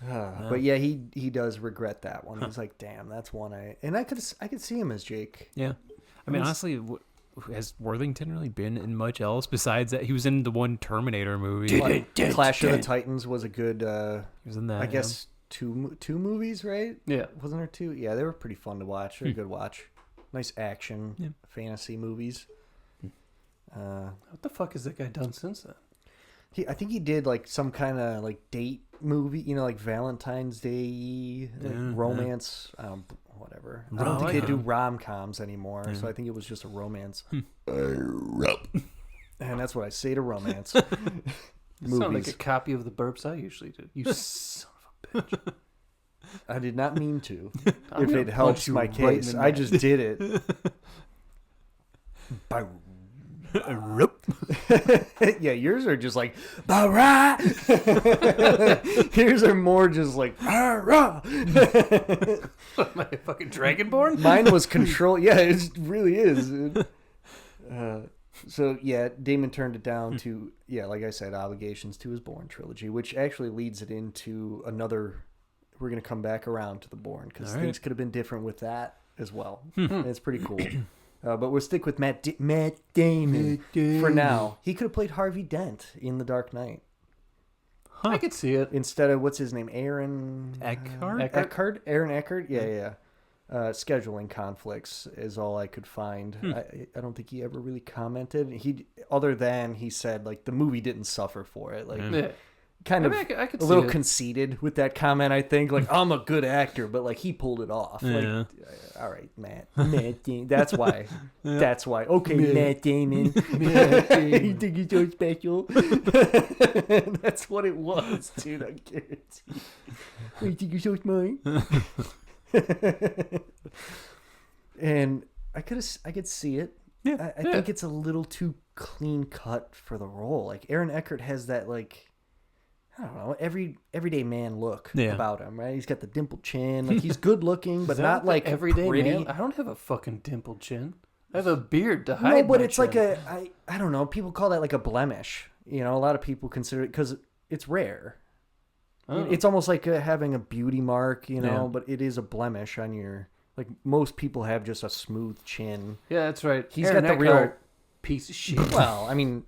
But yeah, he does regret that one. He's like, damn, that's one I could see him as Jake. Yeah. I mean, honestly, has Worthington really been in much else besides that? He was in the one Terminator movie. Clash of the Titans was a good. He was in that. I guess two movies, right? Yeah. Wasn't there two? Yeah, they were pretty fun to watch. They're a good watch. Nice action, fantasy movies. What the fuck has that guy done since then? I think he did like some kind of like date movie, like Valentine's Day, like romance, whatever. I don't think they do rom-coms anymore, so I think it was just a romance. And that's what I say to romance. You sound like a copy of the burps I usually do. You son of a bitch. I did not mean to. I'm If gonna it helps punch you my right in case, the I neck. just did it. Yeah, yours are just like, "Bah-rah." Yours are more just like, "Ah-rah." Am I fucking dragonborn? Mine was control. Yeah, it really is. So yeah, Damon turned it down to, like I said, obligations to his Bourne trilogy, which actually leads it into another. We're gonna come back around to the Bourne because things could have been different with that as well. And it's pretty cool. But we'll stick with Matt Damon for now. He could have played Harvey Dent in The Dark Knight I could see it. instead of what's his name, Aaron Eckhart? Aaron Eckhart. Yeah. Scheduling conflicts is all I could find. I don't think he ever really commented. Other than he said like the movie didn't suffer for it. Like Yeah. kind I of mean, I could a see little it. conceited with that comment. I think like I'm a good actor, but like he pulled it off. Yeah. Like, all right, Matt Damon. That's why. That's why. Okay, Matt Damon. You think you're so special? That's what it was, dude. I guarantee. You think you're so smart? And I could see it. Yeah. I think it's a little too clean cut for the role. Like Aaron Eckhart has that like, I don't know, everyday man look about him, right? He's got the dimpled chin, like he's good looking, but not like everyday pretty. man. I don't have a fucking dimpled chin. I have a beard to hide. No, but my it's like chin. I don't know. People call that like a blemish. A lot of people consider it because it's rare. Oh. It's almost like having a beauty mark, but it is a blemish on your. Like most people have just a smooth chin. Yeah, that's right. He's Aaron got the Eckhart, real piece of shit. Well, I mean,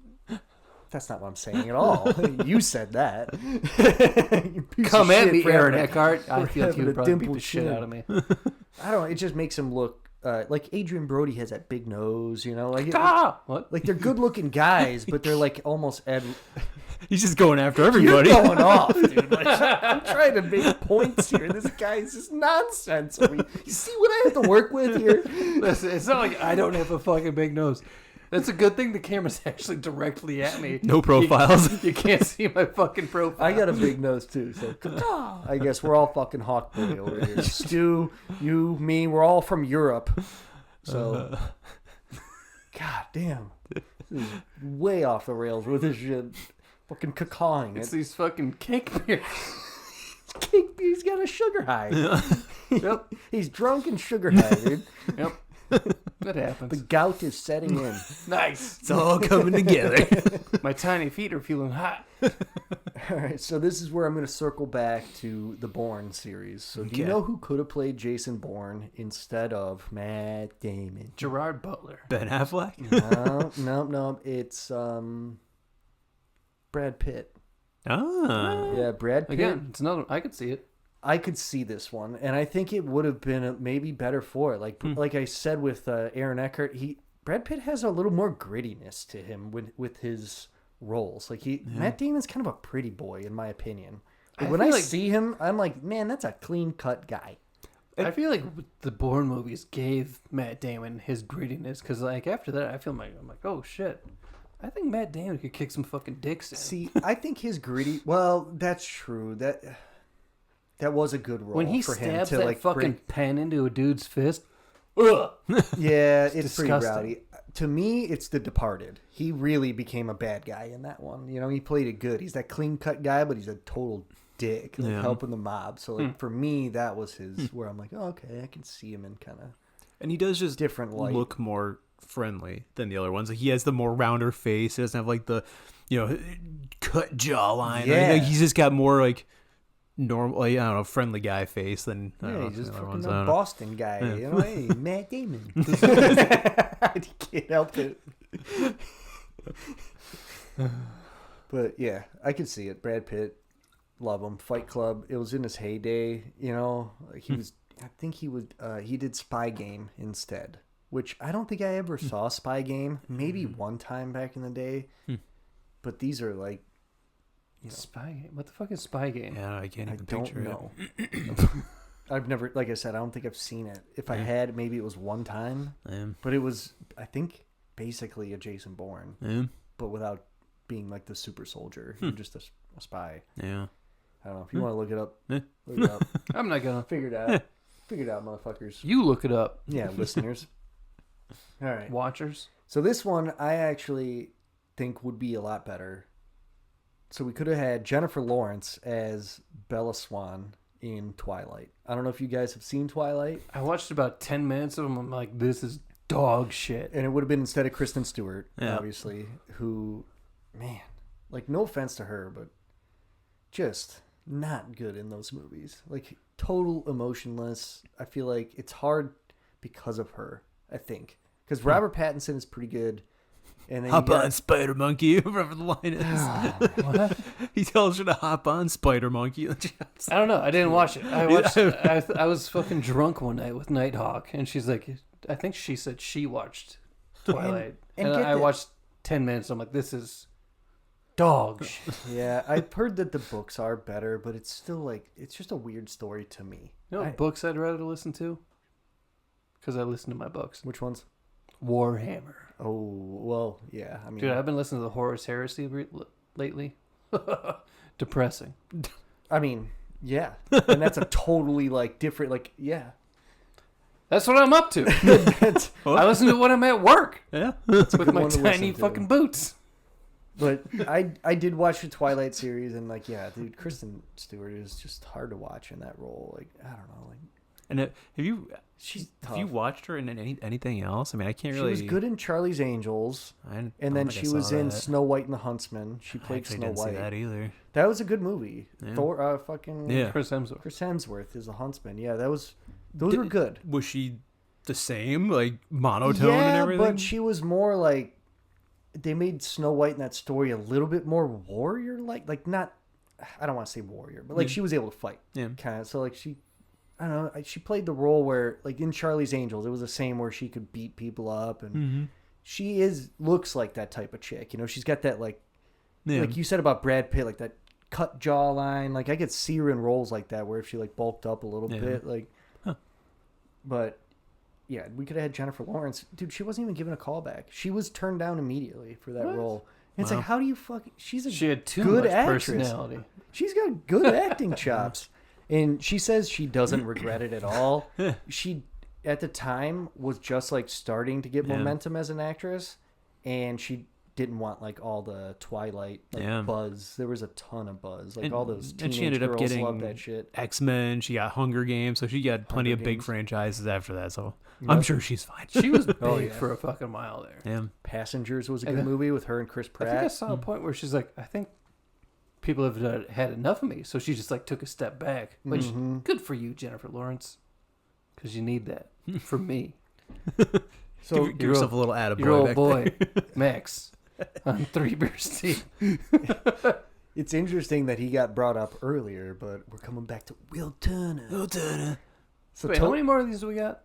that's not what I'm saying at all. You said that. You piece Come of at shit me, for Aaron having a- Eckhart. I for feel like he having would a probably beat the dimpled shit chin. out of me. I don't know. It just makes him look like Adrian Brody has that big nose. Like What? like they're good looking guys, but they're like almost He's just going after You're everybody. going off, dude. Like, I'm trying to make points here. This guy's just nonsense. I mean, you see what I have to work with here? Listen, it's not like I don't have a fucking big nose. That's a good thing the camera's actually directly at me. No profiles. You can't see my fucking profile. I got a big nose too, so I guess we're all fucking hawk boy over here. Stu, you, me, we're all from Europe. So, god damn, this is way off the rails with this shit. Fucking cacawing It's it. these fucking cake beers. Cake, he's got a sugar high. Yep. He's drunk and sugar high, dude. Yep. That happens. The gout is setting in. Nice. It's all coming together. My tiny feet are feeling hot. All right, so this is where I'm going to circle back to the Bourne series. So do you Okay. know who could have played Jason Bourne instead of Matt Damon? Gerard Butler. Ben Affleck? No. It's Brad Pitt. Ah. Yeah, Brad Pitt. Again, it's another. I could see it. I could see this one, and I think it would have been maybe better for it. Like I said with Aaron Eckhart, Brad Pitt has a little more grittiness to him with his roles. Like Matt Damon's kind of a pretty boy, in my opinion. But when I feel like- see him, I'm like, man, that's a clean cut guy. I feel like the Bourne movies gave Matt Damon his grittiness because, like, after that, I'm like, oh shit, I think Matt Damon could kick some fucking dicks in. See, I think his gritty. Well, that's true. That was a good role when he for him stabs to that like fucking break. pen into a dude's fist, ugh. Yeah, it's pretty disgusting. rowdy. to me, it's The Departed. He really became a bad guy in that one. You know, he played it good. He's that clean cut guy, but he's a total dick, like, helping the mob. So like for me, that was his where I'm like, oh, okay, I can see him in kind of. And he does just different light. Look more friendly than the other ones. Like he has the more rounder face. He doesn't have like the, cut jawline. Yeah. Like, he's just got more like normal, like, I don't know, friendly guy face than Yeah, he's just the other fucking ones. a I don't know. Boston guy. You know, hey, Matt Damon. I can't help it. But yeah, I can see it. Brad Pitt, love him. Fight Club, it was in his heyday. You know, he was. I think he would. He did Spy Game instead, which I don't think I ever saw Spy Game. Maybe one time back in the day. But these are like. Spy Game? What the fuck is Spy Game? Yeah, I can't I even don't picture know. I've never, like I said, I don't think I've seen it. If I had, maybe it was one time. it. But it was, I think, basically a Jason Bourne, Yeah. but without being like the super soldier. You're just a spy. Yeah. I don't know. If you want to look it up, Yeah. look it up. I'm not gonna. Figure it out. Figure it out, motherfuckers. You look it up, Yeah, listeners. All right. watchers. So this one I actually think would be a lot better. So we could have had Jennifer Lawrence as Bella Swan in Twilight. I don't know if you guys have seen Twilight. I watched about 10 minutes of them. I'm like, this is dog shit. And it would have been instead of Kristen Stewart, Yeah. obviously, who, man, like, no offense to her, but just not good in those movies. Like, total emotionless. I feel like it's hard because of her, I think. Because Robert Pattinson is pretty good. And then Hop you got- on, Spider Monkey, whatever the line is. What? He tells her to hop on, Spider Monkey. I don't know. I didn't watch it. I watched. I was fucking drunk one night with Nighthawk, and she's like, I think she said she watched Twilight, And and get I the- watched 10 minutes. I'm like, this is dog shit. Yeah, I've heard that the books are better, but it's still like, it's just a weird story to me. You know what books I'd rather listen to? Because I listen to my books. Which ones? Warhammer. Oh, well, yeah. I mean, Dude, I've been listening to the Horus Heresy lately. Depressing. I mean, yeah. And that's a totally, like, different, like, yeah. That's what I'm up to. That's, I listen to when I'm at work Yeah. with good my one to tiny listen to. fucking boots. but I did watch the Twilight series, and, like, yeah, dude, Kristen Stewart is just hard to watch in that role. Like, I don't know. Like, And have you she's have tough. you watched her in anything else? I mean, I can't She really. was good in Charlie's Angels, I and then don't think she I was saw in that. Snow White and the Huntsman. She I played actually Snow didn't White. see that either. That was a good movie. Yeah. Thor, fucking Yeah. Chris Hemsworth. Chris Hemsworth is the Huntsman. Yeah, those were good. Was she the same, like monotone Yeah, and everything? but she was more like, they made Snow White in that story a little bit more warrior-like not. I don't want to say warrior, but like Yeah. she was able to fight. Yeah. Kind of. So like I don't know. She played the role where, like in Charlie's Angels, it was the same where she could beat people up, and Mm-hmm. she looks like that type of chick. You know, she's got that like Yeah. you said about Brad Pitt, like that cut jawline. Like I could see her in roles like that where if she like bulked up a little Yeah. bit, like. Huh. But yeah, we could have had Jennifer Lawrence. Dude, she wasn't even given a call back. She was turned down immediately for that What? role. And it's Wow. like, how do you fucking? She's a She had too good much actress. personality. She's got good acting chops. And she says she doesn't regret it at all. She, at the time, was just like starting to get Yeah. momentum as an actress. And she didn't want like all the Twilight Yeah. buzz. There was a ton of buzz. Like And- all those and teenage she ended up girls getting love that shit. X-Men. She got Hunger Games, so she got plenty Hunger of big Games. franchises after that. So Yep. I'm sure she's fine. She was big Oh, yeah. for a fucking while there. Yeah. Passengers was a And good then- movie with her and Chris I think I Pratt. saw a point where she's like, I think people have had enough of me, so she just like took a step back. Which Mhm. good for you, Jennifer Lawrence, because you need that for me. So give yourself a little attaboy Your old back boy, there. Max, on Three Bears Tea. it's interesting that he got brought up earlier, but we're coming back to Will Turner. So Wait, how many more of these do we got?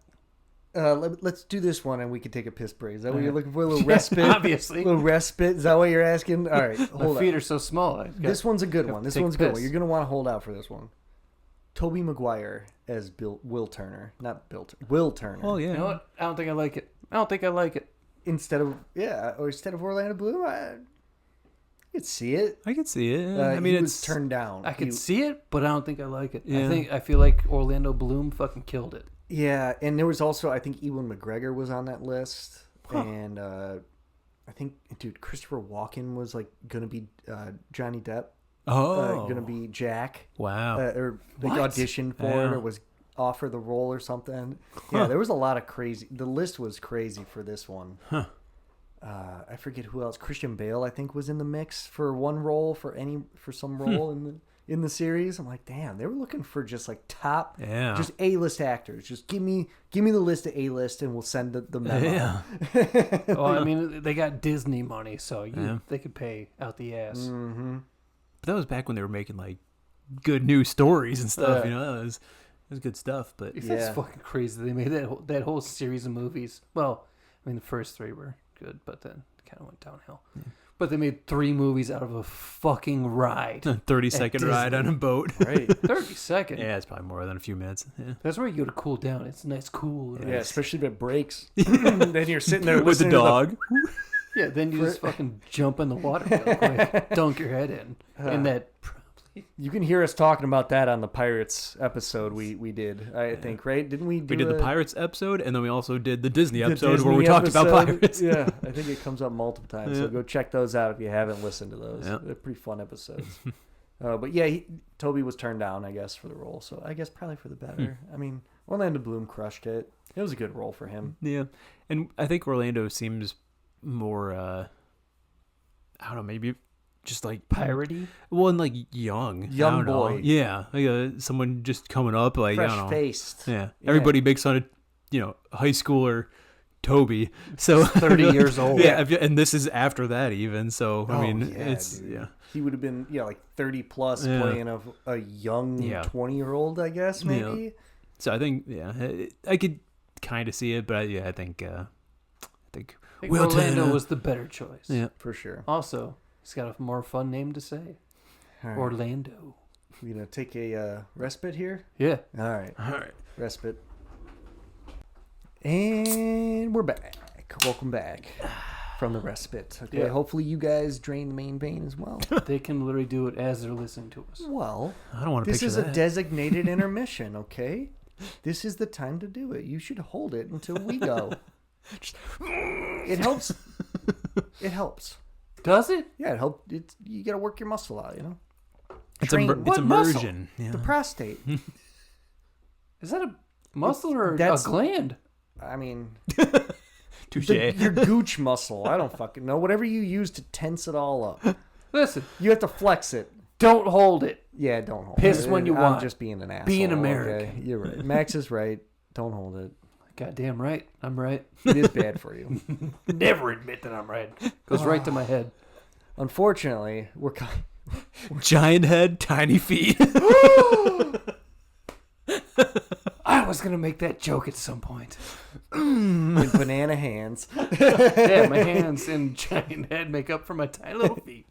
let's do this one and we can take a piss break. Is that what you're looking for? A little respite? Obviously. A little respite? Is that what you're asking? All right, My hold feet on. are so small. This one's a good one. This take one's a good piss. one. You're going to want to hold out for this one. Toby Maguire as Will Turner. Not Bill Turner. Will Turner. Oh yeah. You know what? I don't think I like it. I don't think I like it. Instead of Orlando Bloom, I could see it. I can see it. I mean, he it's was turned down. I could He- see it, but I don't think I like it. Yeah. I feel like Orlando Bloom fucking killed it. Yeah, and there was also, I think Ewan McGregor was on that list. and I think, dude, Christopher Walken was like gonna be Johnny Depp. Gonna be Jack. Wow. Or like auditioned for it, or was offered the role or something. Yeah, there was a lot of crazy. The list was crazy for this one. Huh. I forget who else. Christian Bale, I think, was in the mix for one role for some role in the series. I'm like, damn, they were looking for just like top, just A-list actors. Just give me the list of A-list, and we'll send the memo. Yeah. Well, I mean, they got Disney money, so they could pay out the ass. Mm-hmm. But that was back when they were making like good news stories and stuff. That was good stuff. But That's fucking crazy. They made that whole series of movies. Well, I mean, the first 3 were good, but then it kind of went downhill. Yeah. But they made 3 movies out of a fucking ride. a 30-second ride on a boat. Right. 30 seconds. Yeah, it's probably more than a few minutes. Yeah. That's where you go to cool down. It's a nice cool. Yeah, especially if it breaks. Then you're sitting there with the listening dog. Yeah, then you just fucking jump in the water real quick, dunk your head in that. You can hear us talking about that on the Pirates episode we did, I think, right? Didn't we do We did the Pirates episode, and then we also did the Disney episode Disney where we talked about pirates. Yeah, I think it comes up multiple times. So go check those out if you haven't listened to those. Yeah. They're pretty fun episodes. But yeah, Toby was turned down, I guess, for the role. So I guess probably for the better. I mean, Orlando Bloom crushed it. It was a good role for him. Yeah, and I think Orlando seems more, I don't know, maybe just like piratey. Well, and like young boy. Know. Yeah, like someone just coming up, like I don't know. Fresh-faced. Yeah, everybody makes fun of high schooler Toby. So 30 years old. Yeah, and this is after that even. So I mean, it's dude. He would have been like 30 plus playing a young 20-year-old, I guess maybe. Yeah. So I think I could kind of see it, but I think Orlando was the better choice. Yeah, for sure. Also, he's got a more fun name to say. Right. Orlando. We gonna take a respite here? Yeah. All right. Respite. And we're back. Welcome back from the respite. Okay. Yeah. Hopefully you guys drain the main vein as well. They can literally do it as they're listening to us. Well, I don't want to this picture is that. a designated intermission, okay? This is the time to do it. You should hold it until we go. It helps. It helps. Does it? Yeah, it helps. You got to work your muscle out, you know? It's What immersion. muscle? Yeah. The prostate. Is that a muscle or a That's- gland? I mean, Touche. your gooch muscle. I don't fucking know. Whatever you use to tense it all up. Listen, You have to flex it. don't hold it. Yeah, don't hold Piss it. when you I'm want. just being an asshole. Be an okay? American. You're right. Max is right. Don't hold it. Goddamn right. I'm right. It is bad for you. Never admit that I'm right. Goes right to my head. Unfortunately, we're Giant head, tiny feet. I was going to make that joke at some point. with banana hands. Yeah, my hands and giant head make up for my tiny little feet.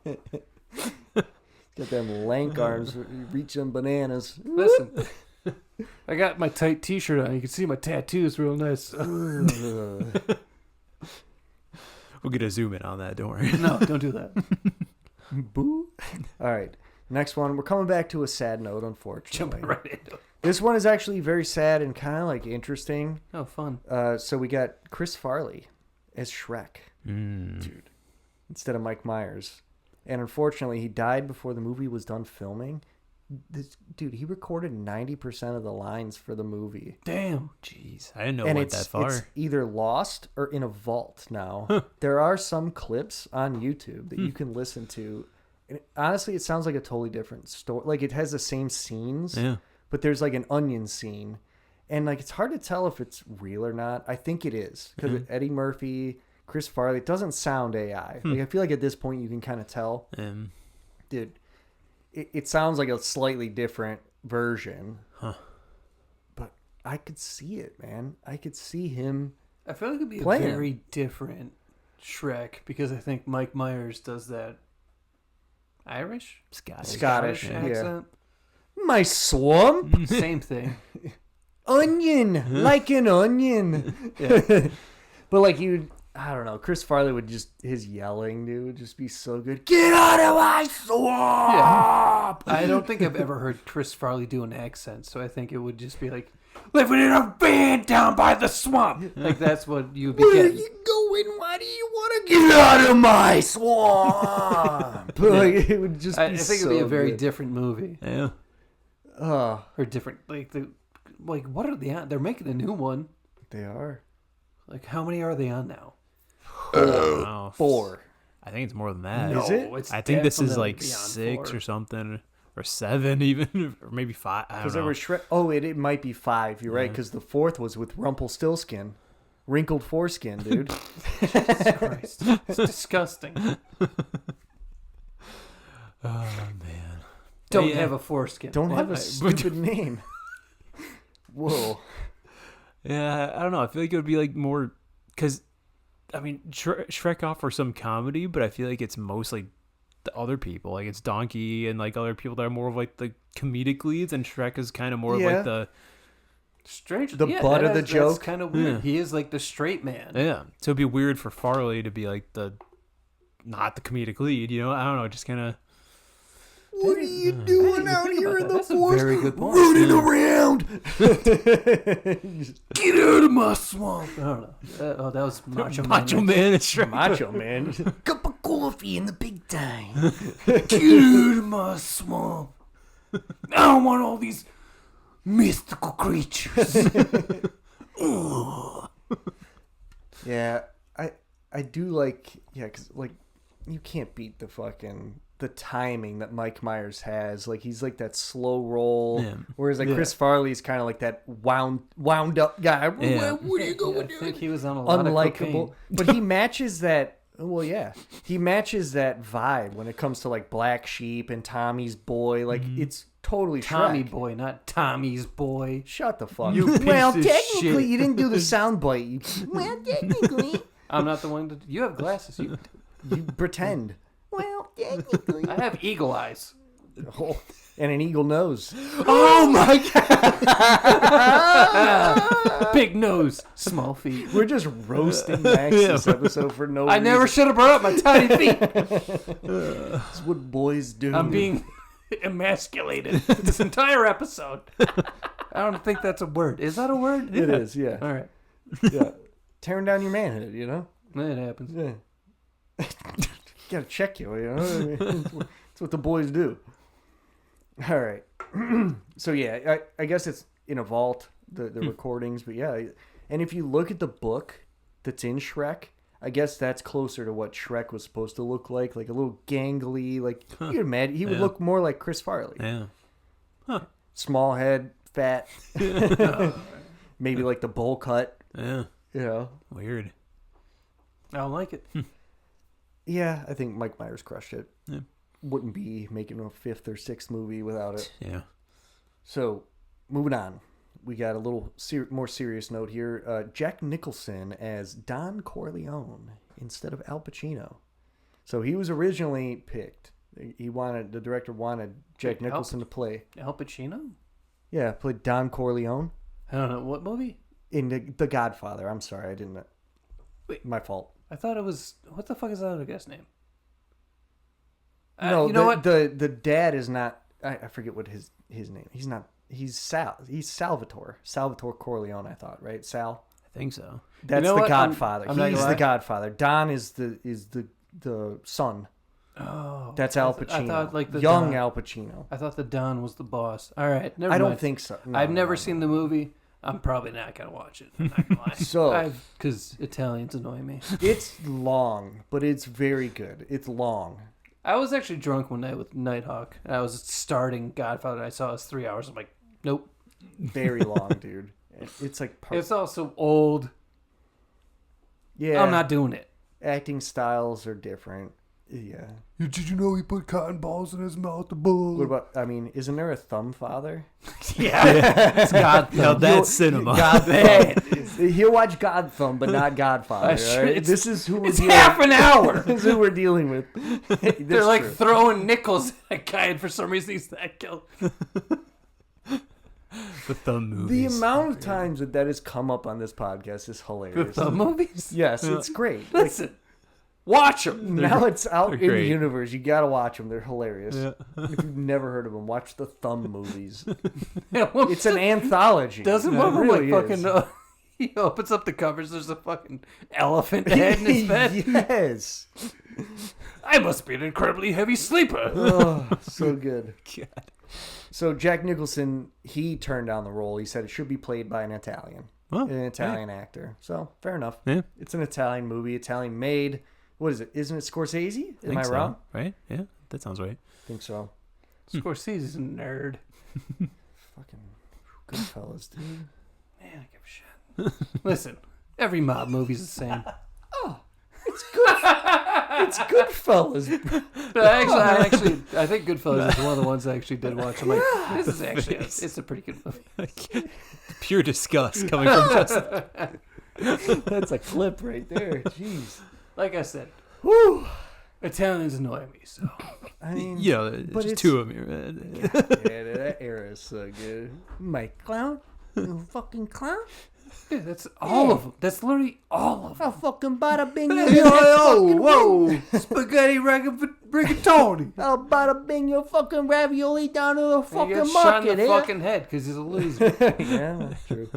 Got them lank arms. Reach them bananas. Listen, I got my tight t-shirt on. You can see my tattoos real nice. We'll get a zoom in on that. Don't worry. No, don't do that. Boo. All right. Next one. We're coming back to a sad note, unfortunately. Jumping right into it. This one is actually very sad and kind of like interesting. Oh, fun. So we got Chris Farley as Shrek, dude, instead of Mike Myers. And unfortunately, he died before the movie was done filming. This dude, he recorded 90% of the lines for the movie. Damn. Jeez, I didn't know it And went that far. it's either lost or in a vault now. There are some clips on YouTube that you can listen to. And honestly, it sounds like a totally different story. Like, it has the same scenes, Yeah. but there's like an onion scene. And like, it's hard to tell if it's real or not. I think it is. Because Eddie Murphy, Chris Farley, it doesn't sound AI. Like, I feel like at this point you can kind of tell. Dude, it sounds like a slightly different version. Huh. But I could see it, man. I could see him. I feel like it'd be Playing. a very different Shrek because I think Mike Myers does that Irish? Scottish, yeah. accent. My swamp? Same thing. Onion! Like an onion! But like, I don't know, Chris Farley would just, his yelling, dude, would just be so good. Get out of my swamp! Yeah. swamp. I don't think I've ever heard Chris Farley do an accent, so I think it would just be like, living in a van down by the swamp. Like, that's what you'd be Where are getting. you going? Why do you want to get out of my swamp? Like, it would just be I think it'd be a very good. different movie. Yeah. Or different, like, what are they on? They're making a new one. They are. Like, how many are they on now? Wow. 4. I think it's more than that. Is it? It's I think this is definitely like beyond 6 4. or something, or 7 even, or maybe 5. I don't Because know. there was Shrek. Oh, it might be 5. You're right. Because the 4th was with Rumpelstiltskin. Wrinkled foreskin, dude. Jesus Christ. It's disgusting. Oh man. Don't Yeah. have a foreskin. Don't have a What? stupid name. Whoa. Yeah, I don't know. I feel like it would be like more because, I mean, Shrek offers some comedy, but I feel like it's mostly the other people. Like it's Donkey and like other people that are more of like the comedic leads, and Shrek is kind of more of Yeah. like the Strange. The butt of the joke. That's kind of weird. Yeah. He is like the straight man. yeah. So it'd be weird for Farley to be like the not the comedic lead. You know, I don't know. Just kind of. What are you doing out here in the That's a forest? very good point. Running around. Get out of my swamp. I don't know. Oh, that was Macho Man. Macho Man and Shrek. Macho man. Cup of coffee in the big time. Get out of my swamp. I don't want all these mystical creatures. Yeah, I do like, because like you can't beat the timing that Mike Myers has. Like he's like that slow roll, Yeah. whereas like Chris Farley's kind of like that wound up guy. Yeah. What are you going I to think do? he was on a lot of Unlikable, cocaine. but he matches that. Well, yeah, he matches that vibe when it comes to like Black Sheep and Tommy's Boy. Like it's totally Tommy Shrek. boy, not Tommy's boy. Shut the fuck. You piece well, of technically, shit. you didn't do the sound bite. Well, technically, I'm not the one that. You have glasses. you pretend. Well, technically. I have eagle eyes. Oh, and an eagle nose. Oh my god! Big nose, small feet. We're just roasting Max this episode for no I reason. never should have brought up my tiny feet. That's what boys do. I'm being emasculated this entire episode. I don't think that's a word. Is that a word? It is, yeah. All right. Yeah. Tearing down your manhood, you know? It happens. Yeah. Gotta check you, you know? I mean, that's what the boys do. All right. So, yeah, I guess it's in a vault, the recordings, but yeah. And if you look at the book that's in Shrek, I guess that's closer to what Shrek was supposed to look like a little gangly, like, you can imagine, he would look more like Chris Farley. Yeah. Small head, fat, maybe like the bowl cut, Yeah. you know? Weird. I don't like it. Yeah, I think Mike Myers crushed it. Yeah. Wouldn't be making a 5th or 6th movie without it. Yeah. So, moving on. We got a little more serious note here. Jack Nicholson as Don Corleone instead of Al Pacino. So he was originally picked. The director wanted Jack Nicholson to play. Al Pacino? Yeah, played Don Corleone I don't know. What movie? in The Godfather. I'm sorry, I didn't. Wait. My fault. I thought it was. What the fuck is that other guy's name? No, you know what? The dad is not. I forget what his name. He's not. He's Salvatore Corleone. I thought, right? Sal. I think so. That's know the what? Godfather. I'm not He's gonna the lie. Godfather. Don is the son. Oh, That's Al I Pacino. thought like the young Don. Al Pacino. I thought the Don was the boss. All right, never I mind. don't think so. No, I've never no, seen the movie. I'm probably not gonna watch it. I'm not gonna lie. So- because Italians annoy me. It's long, but it's very good. It's long. I was actually drunk one night with Nighthawk. And I was starting Godfather. And I saw it was 3 hours. I'm like, nope. Very long, dude. It's like It's also old. yeah. I'm not doing it. Acting styles are different. Yeah. Did you know he put cotton balls in his mouth to bull? What about? I mean, isn't there a Thumb Father? Yeah, it's God. Now that's cinema. God Thumb. He'll watch God Thumb, but not Godfather. Sure, all right? it's- This is who we're It's dealing. half an hour. This is who we're dealing with. They're like throwing nickels at a guy, and for some reason he's that killed. The thumb the movies. amount of times that has come up on this podcast is The hilarious. thumb movies. Yes, it's great. Like, Listen, Watch them. Now it's out they're in great. universe. You gotta watch them. They're hilarious. Yeah. If you've never heard of them, watch the Thumb movies. Yeah, well, It's an anthology. doesn't It one of them really like is. fucking? He opens up the covers. There's a fucking elephant head in his bed. Yes. I must be an incredibly heavy sleeper. Oh, so good. God. So Jack Nicholson, he turned down the role. He said it should be played by an Italian, Oh, an Italian actor. So fair enough. Yeah. It's an Italian movie, Italian made. What is it? Isn't it Scorsese? Am I so, wrong? Right? Yeah, that sounds right. I think so. Scorsese's a nerd. Fucking Goodfellas, dude. Man, I give a shit. Listen, every mob movie's the same. It's Goodfellas. But I think Goodfellas is one of the ones I actually did watch. I'm like, this is actually it's a pretty good movie. Pure disgust coming from Justin. That's a clip right there. Jeez. Like I said, Woo. Italians annoy me, so I mean, You know, but just it's- two of them. yeah, that era is so good. My clown, you fucking clown. yeah, that's all of them. That's literally all of them. I'll fucking bada bing Yo, your yo, whoa. Spaghetti rigatoni. I'll bada bing your fucking ravioli down to the And fucking he gets shot in market, the eh? fucking head because he's a loser. Yeah, that's true.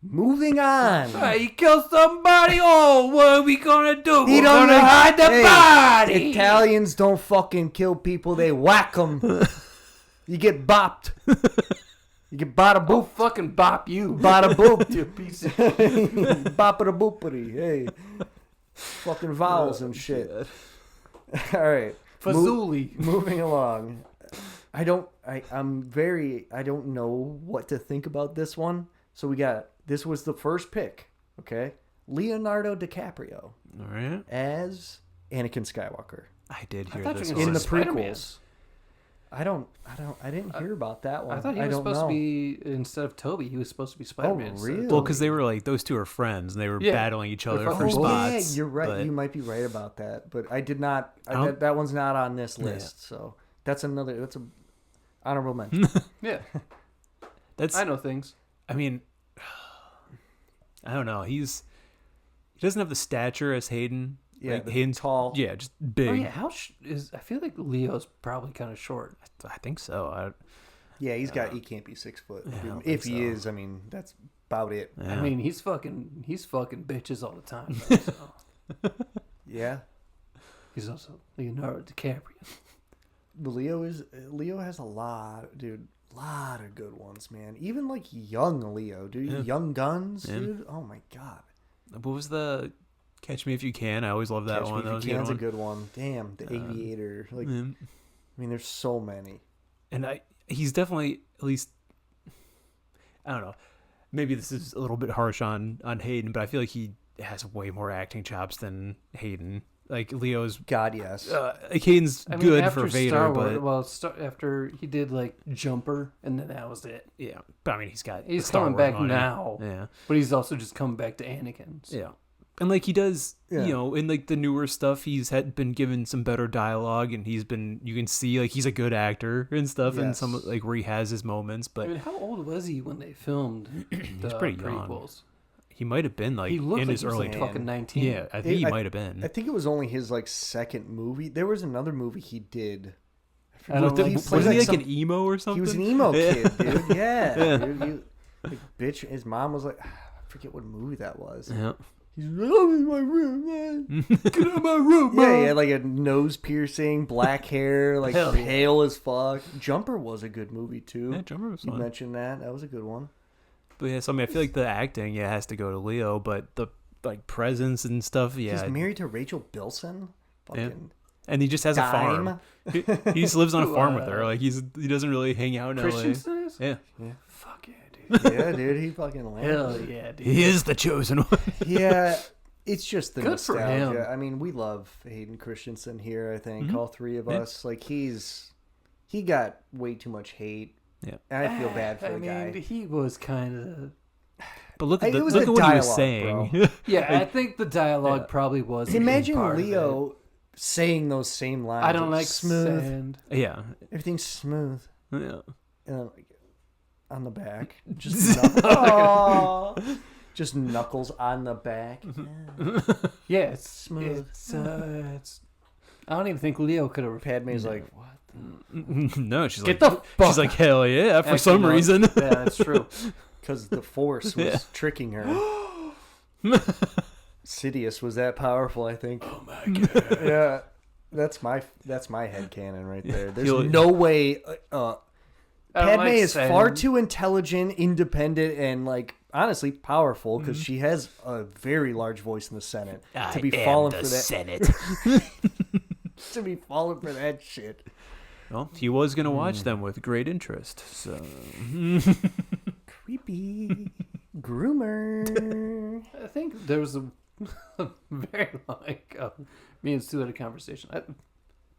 Moving on. He killed somebody. Oh, what are we gonna do? He We're don't gonna know- hide the Hey, body. Italians don't fucking kill people; they whack them. You get bopped. You get bada I'll boop, fucking bop you. bada boop. You piece of Boppity boopity. Hey, fucking vowels and shit. All right, Fazuli. moving along. I don't know what to think about this one. So this was the first pick. Okay, Leonardo DiCaprio All right. as Anakin Skywalker I did hear thought this you were one. in the was Spider-Man. prequels. I didn't hear about that one. I thought he was don't supposed know. to be, instead of Toby, he was supposed to be Spider-Man. so- really? Well, because they were like, those two are friends and they were Yeah. battling each other They're for fucking spots. Yeah, you're right. but- You might be right about that, but I did not. don't- That one's not on this Yeah. list, so that's a honorable mention. Yeah, That's, I know things. I mean, I don't know. He doesn't have the stature as Hayden. Yeah, Like, the Hayden's tall. Yeah, just big. Oh yeah, I feel like Leo's probably kind of short. I think so. Yeah, he can't be 6 foot. Yeah, I don't If think he so. is, I mean, that's about it. Yeah. I mean, he's fucking bitches all the time. though, so. Yeah, He's also Leonardo DiCaprio. the Leo has a lot of good ones, man. Even like young Leo, dude. Yeah. Young Guns, Yeah. dude. Oh my god. what was the Catch Me If You Can? I always love that Catch one. Me That If was You a Can's a good good one. Damn, the Aviator. Like, one. I mean, there's so many. And he's definitely, at least, I don't know. Maybe this is a little bit harsh on Hayden, but I feel like he has way more acting chops than Hayden. Like Leo's, God, yes. like Hayden's I mean, good after for Vader, Star but Wars, after he did like Jumper, and then that was it. yeah. But I mean, he's He's Star coming Wars back money. now, Yeah, but he's also just coming back to Anakin. So. yeah. And like he does, Yeah. you know, in like the newer stuff, been given some better dialogue, and you can see like he's a good actor and stuff, and Yes. some like where he has his moments. But I mean, how old was he when they filmed the pretty young. prequels? he might have been like He looked in like his he was early like 20s. fucking 19. Yeah, I think he I- might have been. I think it was only his like second movie. There was another movie he did. I don't know. Was played, he like some- an emo or something? He was an emo Yeah. kid, dude. Yeah, Yeah. dude. Like, bitch. His mom was like, I forget what movie that was. Yeah. He's like, I'm in my room, man. Get out of my room, Yeah, Mom. he had like a nose piercing, black hair, like Hell yeah. pale as fuck. Jumper was a good movie too. Yeah, Drummer was You fun. mentioned that. That was a good one. But yeah, so I mean, I feel like the acting, has to go to Leo, but the like presence and stuff, He's married to Rachel Bilson. Fucking and he just has a farm. dime. He just lives on a farm with her. Uh, Like he doesn't really hang out in Christensen is? LA. Yeah, Fuck yeah, dude. Yeah, dude. He fucking landed. Hell yeah, dude. he is the chosen one. Yeah, it's just the Good for nostalgia. him. I mean, we love Hayden Christensen here. I think Mhm. all three of Yeah. us. Like he got way too much hate. Yeah. and I feel bad for I the mean, guy. he was kind of. But look It at was look the at what he was dialogue, saying. bro. Yeah, I think the dialogue probably was. a big Imagine part of it. Leo saying those same lines. I don't like smooth. sand. yeah, Everything's smooth. yeah. And I'm like, on the back, just Aw. Just knuckles on the back. Yeah, it's Smooth. It's. I don't even think Leo could have. Padme's like, what? No, she's Get like, the fuck she's like, hell yeah, for Actually, some no. reason. Yeah, that's true. Because the Force was Yeah. tricking her. Sidious was that powerful, I think. Oh my god. Yeah, that's my headcanon right there. There's He'll- no way. I don't Padme like is saying- far too intelligent, independent, and like honestly powerful because she has a very large voice in the Senate. To be falling for that, Senate. to be falling for that shit. Well, he was gonna watch them with great interest. So Creepy groomer. I think there was a very long me and Stu had a conversation.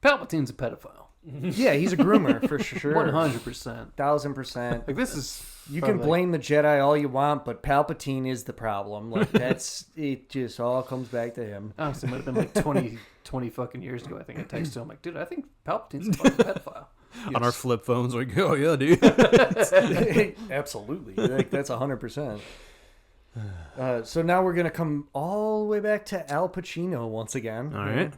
Palpatine's a pedophile. Yeah, he's a groomer for sure. 100%. 1000%. Like this is. You can blame the Jedi all you want, but Palpatine is the problem. Like that's it. Just all comes back to him. Honestly, it might have been like 20 fucking years ago. I think I texted him like, dude, I think Palpatine's a fucking pedophile. on our flip phones, like, oh yeah, dude. Absolutely, like that's 100%. So now we're gonna come all the way back to Al Pacino once again. All right.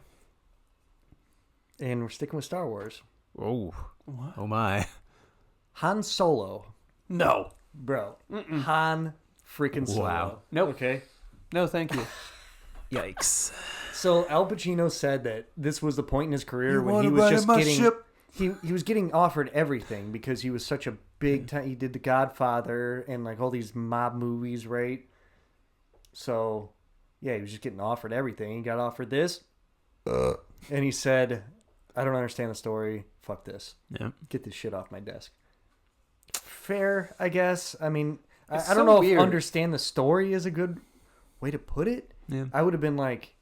And we're sticking with Star Wars. Oh, What? oh my. Han Solo, No. bro. Han freaking Solo. Wow. Nope. Okay. No, thank you. Yikes. So Al Pacino said that this was the point in his career You when wanna he was ride just my getting ship? he was getting offered everything because he was such a big time. He did The Godfather and like all these mob movies, right? So yeah, he was just getting offered everything. He got offered this, and he said, "I don't understand the story. Fuck this. Yeah. Get this shit off my desk." Fair, I guess. I mean, I It's don't so know weird. if understand the story is a good way to put it. Yeah. I would have been like,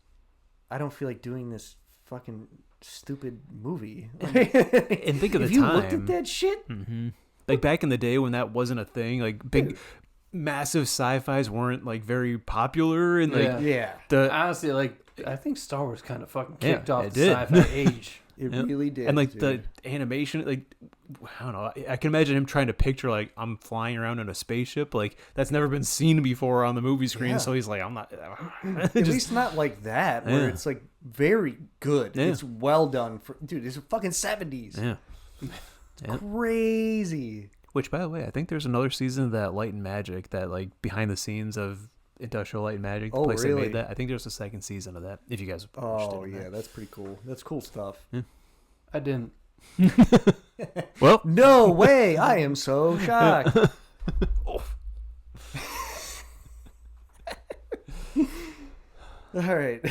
I don't feel like doing this fucking stupid movie. And think of if the you time. looked at that shit, Like back in the day when that wasn't a thing, like big, massive sci-fis weren't like very popular, and like Yeah. yeah, the Honestly, like, I think Star Wars kind of fucking Yeah, kicked off it the did. sci-fi age. it yeah. really did. and like dude. the animation, like I don't know, I can imagine him trying to picture like I'm flying around in a spaceship, like that's never been seen before on the movie screen. Yeah. So he's like, I'm not. At least not like that, where Yeah. it's like very good. Yeah. It's well done. For dude, it's fucking 70s. Yeah. Yeah. Crazy. Which, by the way, I think there's another season of that Light and Magic, that like behind the scenes of Industrial Light and Magic, the Oh, place that really? made that. I think there's a second season of that. If you guys are interested Oh in yeah, that. that's pretty cool. That's cool stuff. I didn't. Well, No way! I am so shocked. All right.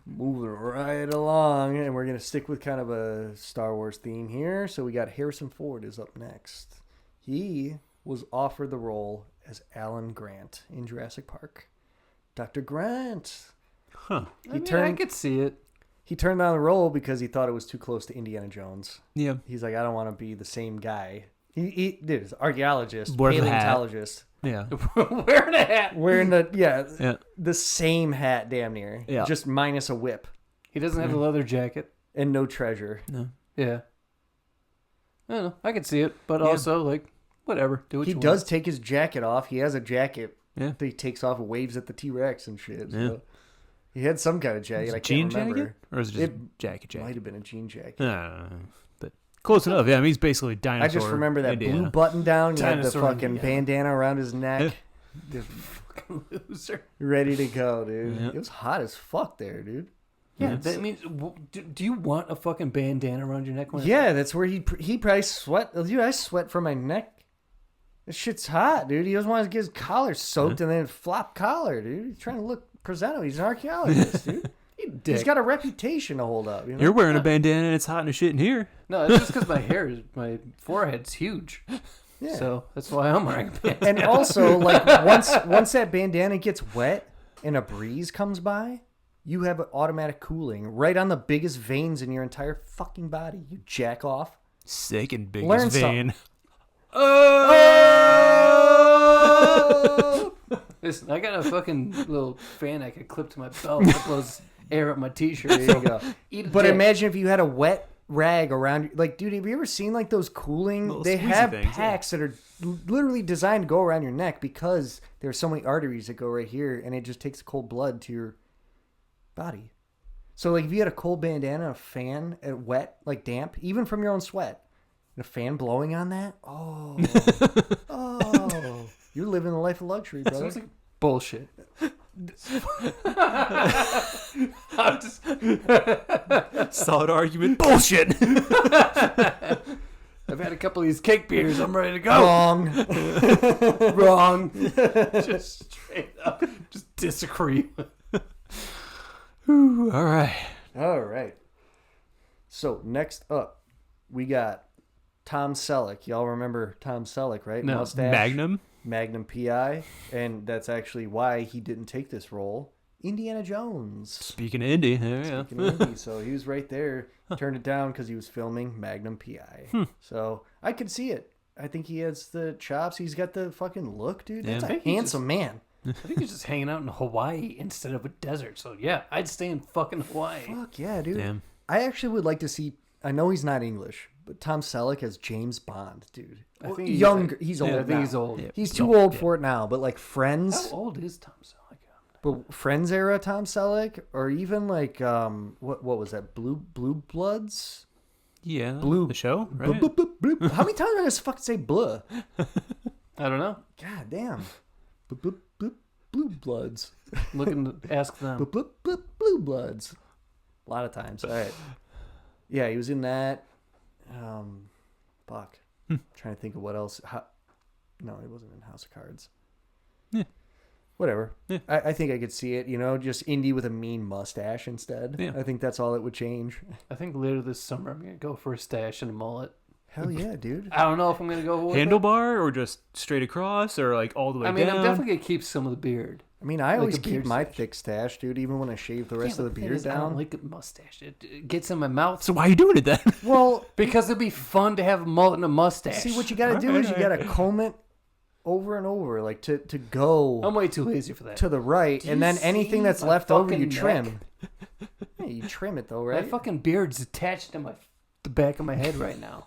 Moving right along, and we're going to stick with kind of a Star Wars theme here. So we got Harrison Ford is up next. He was offered the role as Alan Grant in Jurassic Park. Dr. Grant. huh? I mean, I could see it. He turned down the role because he thought it was too close to Indiana Jones. Yeah. He's like, I don't want to be the same guy. Dude, he's an archaeologist, Wears the hat. paleontologist. Yeah. Wearing a hat. Wearing Yeah. the same hat, damn near. Yeah. Just minus a whip He doesn't have a leather jacket. and no treasure. No. Yeah. I don't know. I could see it, but also, like, whatever. Do what He you does want. take his jacket off. He has a jacket Yeah. that he takes off and waves at the T-Rex and shit. Yeah. So he had some kind of jacket. I Jean can't remember. jacket, or is it just It jacket? Might Jacket. have been a jean jacket. But close enough. Yeah. I mean, he's basically a dinosaur. I just remember that blue Indiana. button down. He had the Dinosaur fucking Indiana. bandana around his neck. Just Loser. ready to go, dude. Yeah. It was hot as fuck there, dude. Yeah, that means. Do you want a fucking bandana around your neck? When Yeah, that's where he probably sweat. Dude, I sweat from my neck. This shit's hot, dude. He doesn't want to get his collar soaked and then flop collar, dude. He's trying to look presentable. He's an archaeologist, dude. He's got a reputation to hold up. You know? You're wearing a bandana and it's hot and shit in here. No, it's just because my forehead's huge. Yeah. So that's why I'm wearing a bandana. And also, like once that bandana gets wet and a breeze comes by, you have an automatic cooling right on the biggest veins in your entire fucking body. You jack off. Sick and big Learn as vein. Listen, I got a fucking little fan I could clip to my belt that blows air up my t-shirt. There you go. Eat a But dick. imagine if you had a wet rag around. Like, dude, have you ever seen like those cooling? Little They squeezy have things, packs that are literally designed to go around your neck because there's so many arteries that go right here, and it just takes cold blood to your body. So, like, if you had a cold bandana, a fan, wet, like damp, even from your own sweat, and a fan blowing on that, oh, you're living the life of luxury, brother. Sounds like bullshit. I'm just... Solid argument. Bullshit. I've had a couple of these cake beers. I'm ready to go. Wrong. Wrong. Just straight up. Just disagree. Ooh, all right. All right. So next up, we got Tom Selleck. Y'all remember Tom Selleck, right? No. Mustache. Magnum PI, and that's actually why he didn't take this role. Indiana Jones. Speaking of Indy, yeah. Speaking of Indy, so he was right there. Turned it down because he was filming Magnum PI. So I could see it. I think he has the chops. He's got the fucking look, dude. That's Yeah. a handsome man. I think he's just hanging out in Hawaii instead of a desert. So yeah, I'd stay in fucking Hawaii. Fuck yeah, dude. Damn. I actually would like to see. I know he's not English, but Tom Selleck as James Bond, dude. I think He's old. I think now. he's old. Yeah. He's too old for it now. But like Friends, How old is Tom Selleck? but Friends era Tom Selleck, or even like what was that? Blue Bloods. Yeah. Blue. The show, right? Bloop, bloop, bloop, bloop. How many times am I gonna fucking say blah? I don't know. God damn. Bloop, bloop, bloop, Blue Bloods. Looking to ask them. Bloop, bloop, bloop, Blue Bloods. A lot of times. All right. Yeah, he was in that. Fuck. Trying to think of what else. No, he wasn't in House of Cards. Yeah. Whatever. Yeah. I think I could see it, just Indy with a mean mustache instead. Yeah. I think that's all it would change. I think later this summer I'm gonna go for a stash and a mullet. Hell yeah, dude. I don't know if I'm gonna go with it. Handlebar or just straight across or like all the way I mean, down? I'm definitely gonna keep some of the beard. I mean, I Like always a keep beard my stash. thick stash, dude, even when I shave the rest Yeah, of the thing beard is, I don't down. like a mustache. It gets in my mouth. So why are you doing it then? Well, Because it'd be fun to have a mullet and a mustache. see, what you got to do is you got to comb it over and over, like to go I'm way too lazy for that. to the right, Do and you then see anything that's my left over, you fucking trim. Yeah, you trim it though, My right? fucking beard's attached to the back of my head right now.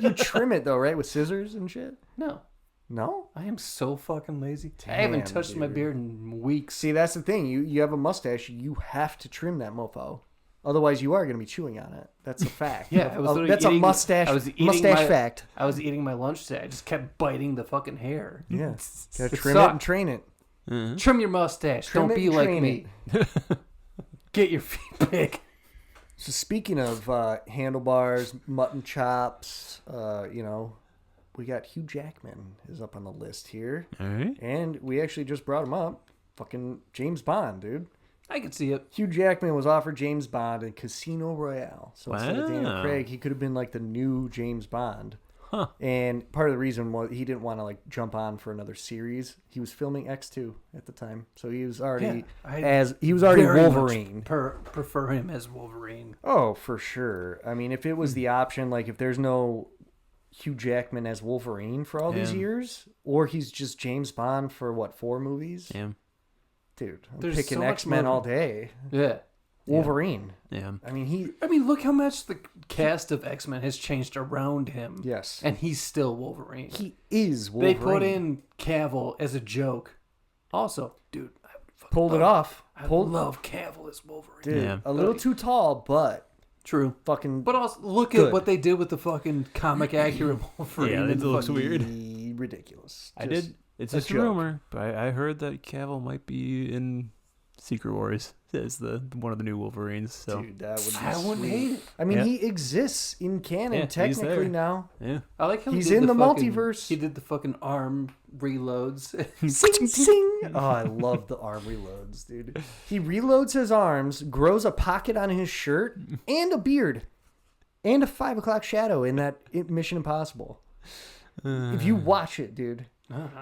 You trim it though, right, with scissors and shit. No, No. I am so fucking lazy. I haven't Damn, touched my dude. beard in weeks. See, that's the thing. You have a mustache. You have to trim that mofo. Otherwise, you are going to be chewing on it. That's a fact. Yeah, I was literally that's eating- a mustache. I was eating mustache my- fact. I was eating my lunch today. I just kept biting the fucking hair. Yeah, gotta It trim it and sucked. train it. Trim your mustache. Trim Don't it be and like train me. Get your feet big. So speaking of handlebars, mutton chops, we got Hugh Jackman is up on the list here, All right. and we actually just brought him up. Fucking James Bond, dude. I can see it. Hugh Jackman was offered James Bond in Casino Royale. So instead of Daniel Wow. Craig, he could have been like the new James Bond. Huh. And part of the reason was he didn't want to like jump on for another series. He was filming X2 at the time, so he was already I already very much Wolverine. prefer him as Wolverine. Oh, for sure. I mean, if it was the option, like if there's no Hugh Jackman as Wolverine for all these Yeah. years, or he's just James Bond for what, 4 movies? Yeah. Dude, I'm There's picking so much X-Men more- all day. Yeah. Wolverine. Yeah. I mean, I mean, look how much the cast of X-Men has changed around him. yes. And he's still Wolverine. He is Wolverine. They put in Cavill as a joke. Also, dude, I would fucking Pulled it love- off. I Pulled, love Cavill as Wolverine. dude, Yeah. a little too tall, but True. fucking But also, look Good. at what they did with the fucking comic accurate Wolverine. Yeah, and it looks fucking- weird. ridiculous. I Just- did. It's a just a joke. rumor, but I heard that Cavill might be in Secret Wars as the one of the new Wolverines. So Dude, that would be I wouldn't sweet. hate it. I mean, Yeah. he exists in canon Yeah, he's technically there. now. yeah. I like how He's he did in the fucking- multiverse. He did the fucking arm reloads. Sing, sing. Oh, I love the arm reloads, dude. He reloads his arms, grows a pocket on his shirt, and a beard, and a 5 o'clock shadow in that Mission Impossible. If you watch it, dude,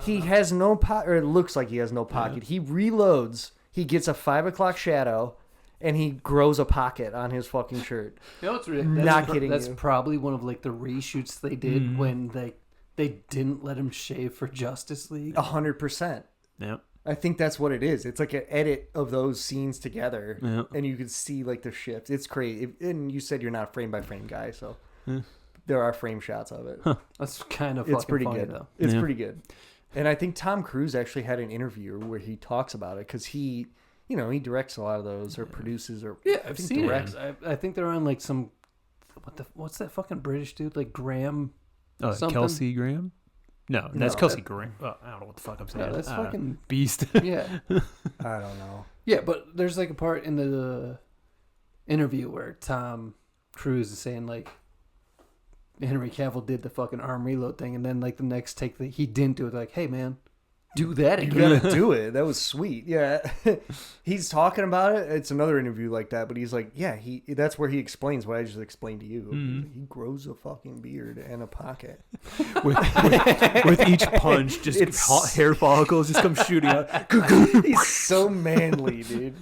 he has no pocket, or it looks like he has no pocket. He reloads, he gets a 5 o'clock shadow, and he grows a pocket on his fucking shirt. You know what's that's Not kidding That's you. probably one of like the reshoots they did when they didn't let him shave for Justice League. 100%. Yeah. I think that's what it is. It's like an edit of those scenes together, Yeah. and you can see like the shifts. It's crazy. And you said you're not a frame by frame guy, so there are frame shots of it. That's kind of It's fucking pretty funny, good. though. It's Yeah. pretty good. And I think Tom Cruise actually had an interview where he talks about it because he directs a lot of those or produces or Yeah, I I've think seen directs. it. I think they're on like some what's that fucking British dude like Graham? Something? Kelsey Graham? No, that's No, Kelsey Graham. Oh, I don't know what the fuck I'm saying. No, that's I don't know. fucking Beast. yeah. I don't know. Yeah, but there's like a part in the interview where Tom Cruise is saying like Henry Cavill did the fucking arm reload thing, and then like the next take that he didn't do it. Like, hey man, do that You again. gotta do it. That was sweet. Yeah. He's talking about it. It's another interview like that, but he's like, yeah, that's where he explains what I just explained to you. Mhm. He grows a fucking beard and a pocket. with each punch, just hair follicles just come shooting out. He's so manly, dude.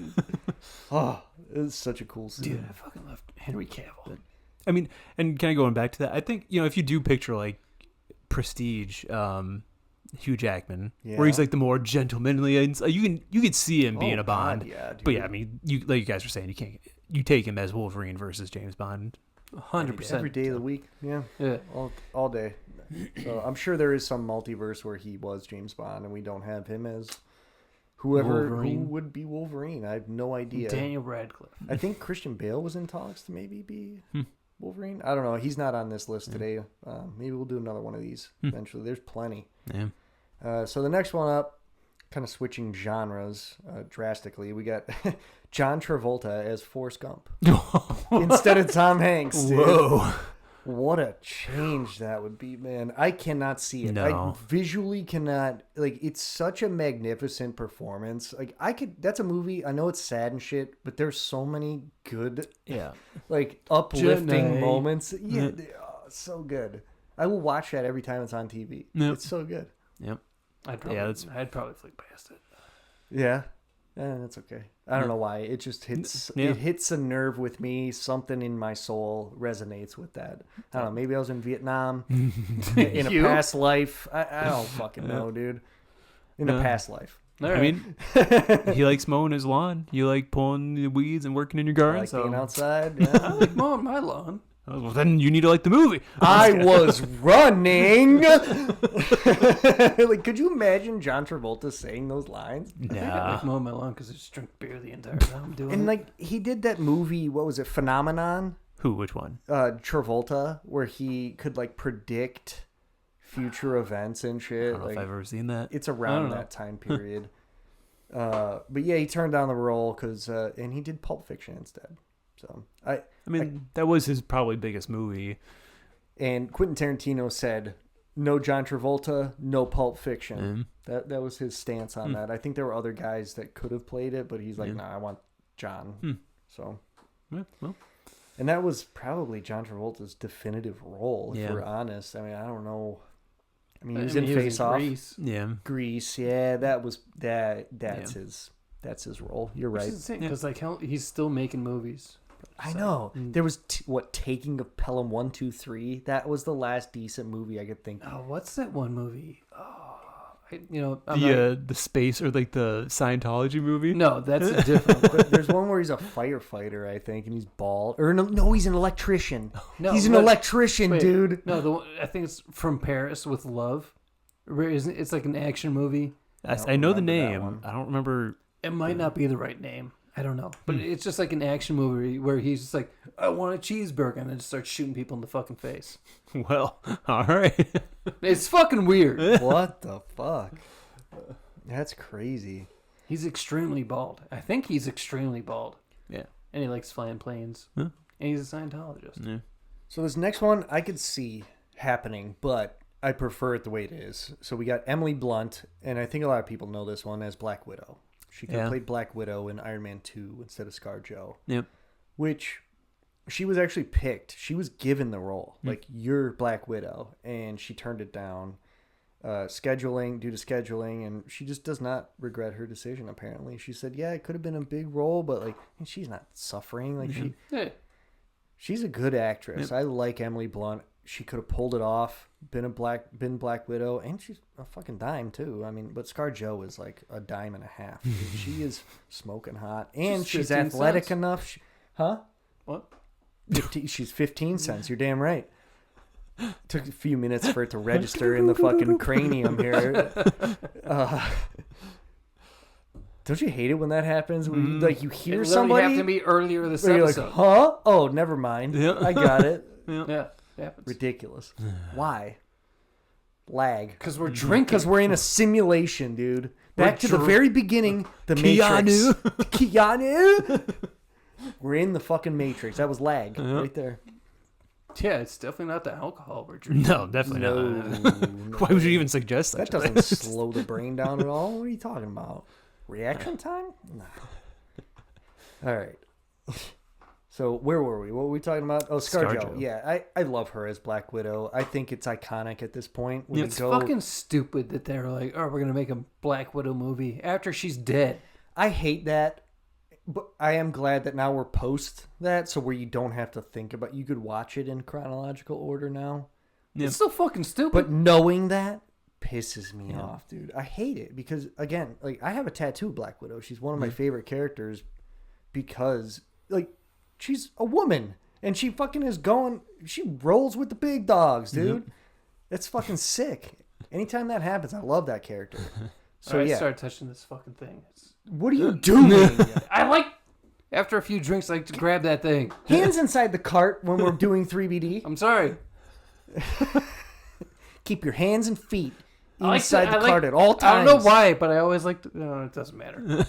Oh, it's such a cool scene. Dude, I fucking love Henry Cavill. I mean, and kind of going back to that, I think, if you do picture like Prestige, Hugh Jackman, where he's Yeah. like the more gentlemanly, and you could see him being Oh, a Bond. God, yeah, dude. But yeah, I mean, like you guys were saying, you take him as Wolverine versus James Bond. 100%. Every day of the week. Yeah. Yeah. All day. So I'm sure there is some multiverse where he was James Bond and we don't have him as who Wolverine. would be Wolverine. I have no idea. Daniel Radcliffe. I think Christian Bale was in talks to maybe be Wolverine. I don't know. He's not on this list today. Maybe we'll do another one of these eventually. There's plenty. Yeah. So the next one up, kind of switching genres drastically. We got John Travolta as Forrest Gump instead of Tom Hanks. Dude. Whoa. What a change that would be, man. I cannot see it. No. I visually cannot. Like, it's such a magnificent performance. Like, that's a movie. I know it's sad and shit, but there's so many good, Yeah. like, uplifting Janae. moments. Yeah, it's so good. I will watch that every time it's on TV. Yep. It's so good. Yep. I'd probably flick past it. Yeah. That's okay. I don't know why. It just hits. Yeah. It hits a nerve with me. Something in my soul resonates with that. I don't know. Maybe I was in Vietnam in a You? past life. I don't fucking know, dude. In a past life. All I right. mean, he likes mowing his lawn. You like pulling the weeds and working in your I garden. like so being outside. I Yeah. like mowing my lawn. well, then you need to like the movie. I was running. Like, could you imagine John Travolta saying those lines? I Nah. like mowing my lawn because I just drink beer the entire time I'm doing And it. like, he did that movie. What was it? Phenomenon. Who? Which one? Travolta, where he could like predict future events and I shit. don't know Like, if I've ever seen that. it's I around don't know. that time period. But yeah, he turned down the role and he did Pulp Fiction instead. So I mean, that was his probably biggest movie. and Quentin Tarantino said, "No John Travolta, no Pulp Fiction." Mm. That was his stance on that. I think there were other guys that could have played it, but he's like, "Nah, I want John." So, Yeah, well, and that was probably John Travolta's definitive role, if Yeah. we're honest. I mean, I don't know. I mean, I he was mean, in he was Face Off. Grease. yeah. Grease, yeah, that's Yeah. his role. You're Which right. is insane because like he's still making movies. I know. There was Taking of Pelham 1, 2, 3. That was the last decent movie I could think of. Oh, what's that one movie? Oh, I'm not- The space or like the Scientology movie. no, that's a different one. There's one where he's a firefighter, I think, and he's bald. Or no, he's an electrician. No, he's an but- electrician, wait, dude. No, the one, I think it's From Paris with Love. Where isn't it's like an action movie? I know the remember that name. one. I don't remember. It might not be the right name. I don't know, but it's just like an action movie where he's just like, I want a cheeseburger, and then just starts shooting people in the fucking face. Well, all right. It's fucking weird. What the fuck? That's crazy. He's extremely bald. I think he's extremely bald, Yeah. and he likes flying planes. Huh? And he's a Scientologist. Yeah. So this next one I could see happening, but I prefer it the way it is. So we got Emily Blunt, and I think a lot of people know this one as Black Widow. She could have Yeah. played Black Widow in Iron Man 2 instead of ScarJo. Yep. Which she was actually picked. She was given the role, like, you're Black Widow, and she turned it down. Due to scheduling, and she just does not regret her decision. Apparently, she said, "Yeah, it could have been a big role, but like, and she's not suffering. Like Yeah. she's a good actress. I like Emily Blunt. she could have pulled it off, been Black Widow, and she's a fucking dime too. I mean, but ScarJo is like a dime and a half. Dude. She is smoking hot, and she's 15 athletic cents. enough. Huh? What? 15, she's 15 cents. You're damn right. Took a few minutes for it to register in the fucking cranium here. Don't you hate it when that happens? When like you hear It somebody, have to be earlier this where you're like, episode. huh? Oh, never mind. Yeah. I got it. Yeah, it happens. Ridiculous. Why? Lag. Because we're drinking. Because we're in a simulation, dude. Back to the dr- very beginning, the Keanu. Matrix. Keanu. We're in the fucking Matrix. That was lag right there. Yeah, it's definitely not the alcohol we're drinking. No, definitely not. Why would you even suggest That such a doesn't thing? slow the brain down at all. What are you talking about? Reaction time? No. All right. So where were we? What were we talking about? Oh, ScarJo. ScarJo. Yeah, I love her as Black Widow. I think it's iconic at this point. When It's you go, fucking stupid that they're like, oh, we're going to make a Black Widow movie after she's dead. I hate that, but I am glad that now we're post that, so where you don't have to think about. You could watch it in chronological order now. Yeah. It's so fucking stupid. But knowing that pisses me off, dude. I hate it because, again, like I have a tattoo of Black Widow. She's one of my favorite characters because, like, she's a woman and she fucking is going. She rolls with the big dogs, dude. That's fucking sick. Anytime that happens, I love that character. So All right, yeah, start touching this fucking thing. what are you doing? I like, after a few drinks, I like to grab that thing. Hands inside the cart when we're doing 3BD. I'm sorry. Keep your hands and feet I like inside to- the I like- cart at all I times. don't know why, but I always like to. No, it doesn't matter.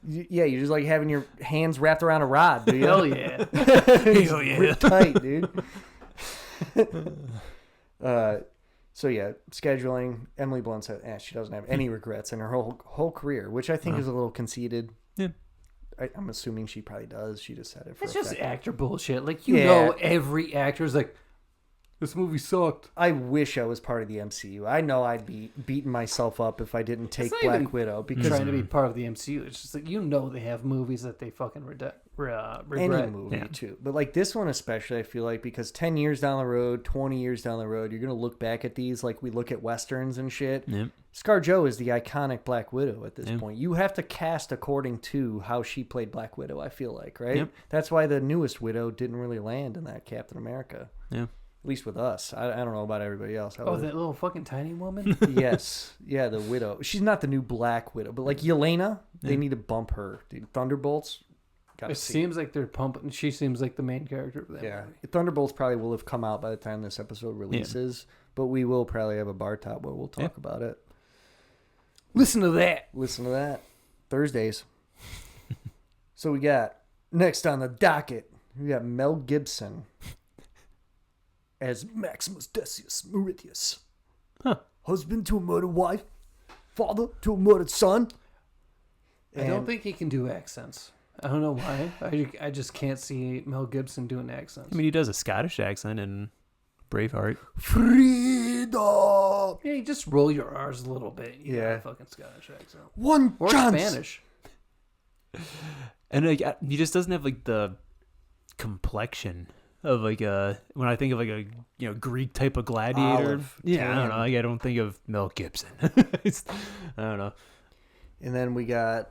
Yeah, you're just like having your hands wrapped around a rod, do you? Hell yeah. Hell yeah. Rip tight, dude. So yeah, scheduling. Emily Blunt said, she doesn't have any regrets in her whole career, which I think is a little conceited. Yeah. I'm assuming she probably does. She just said it for It's a just fact. actor bullshit. Like, you Yeah. know, every actor's like, this movie sucked. I wish I was part of the MCU. I know I'd be beating myself up if I didn't take not Black even Widow because Trying to be part of the MCU. It's just like, you know, they have movies that they fucking regret. any movie too, but like this one especially, I feel like because 10 years down the road, 20 years down the road, you're gonna look back at these like we look at westerns and shit. Yep. ScarJo is the iconic Black Widow at this Yeah. point. You have to cast according to how she played Black Widow. I feel like, right? Yep. That's why the newest Widow didn't really land in that Captain America. Yeah. At least with us. I don't know about everybody else. Oh, that little fucking tiny woman? Yes. Yeah, the Widow. She's not the new Black Widow, but like Yelena, they need to bump her, dude. Thunderbolts. Gotta It see. seems like they're pumping. She seems like the main character of that Yeah, movie. Thunderbolts probably will have come out by the time this episode releases, but we will probably have a bar top where we'll talk about it. Listen to that. Listen to that. Thursdays. So we got, next on the docket, we got Mel Gibson as Maximus Decius Meridius. Huh. Husband to a murdered wife, father to a murdered son. I don't think he can do accents. I don't know why. I just can't see Mel Gibson doing accents. I mean, he does a Scottish accent in Braveheart. Freedom. Yeah, you just roll your R's a little bit. You got Yeah. a fucking Scottish accent. One Or chance. Spanish. And like, he just doesn't have like the complexion of like when I think of like a Greek type of gladiator. Olive, Yeah, I don't tan. know. Like, I don't think of Mel Gibson. I don't know. And then we got,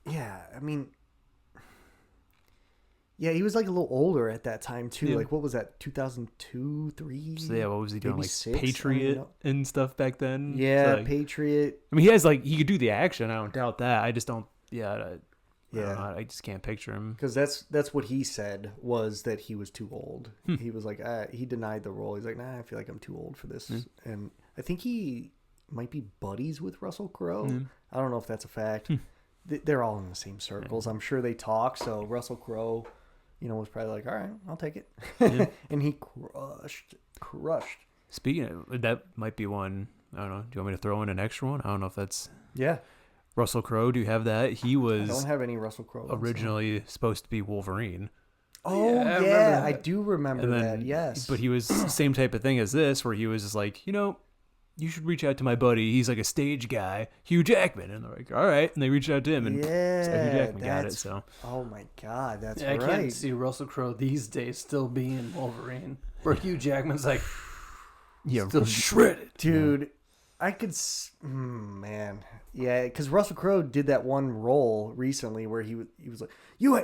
I mean, he was like a little older at that time too. Yeah. Like, what was that, 2002, 3? So yeah, what was he doing? Maybe Like 6? I don't Patriot know. and stuff back then. Yeah, So, like, Patriot. I mean, he could do the action. I don't doubt that. I just don't. Yeah. I don't Yeah. know, I just can't picture him. Because that's what he said, was that he was too old. Hmm. He was like, he denied the role. He's like, nah, I feel like I'm too old for this. And I think he might be buddies with Russell Crowe. I don't know if that's a fact. They're all in the same circles. I'm sure they talk. So Russell Crowe, was probably like, all right, I'll take it. Yeah. And he crushed. Speaking of, that might be one. I don't know. Do you want me to throw in an extra one? I don't know if that's Yeah. Russell Crowe. Do you have that? He I was don't have any Russell Crowe. originally supposed to be Wolverine. Oh, Yeah, I yeah. remember I that. do remember And then, that. Yes. But he was same type of thing as this, where he was just like, you should reach out to my buddy. He's like a stage guy, Hugh Jackman. And they're like, all right. And they reached out to him, and Hugh Jackman got it. that's- So Oh, my God. That's Yeah, I right. can't see Russell Crowe these days still being Wolverine. Where Hugh Jackman's like Yeah, still shredded. Dude, I could, man, yeah, because Russell Crowe did that one role recently where he was like, you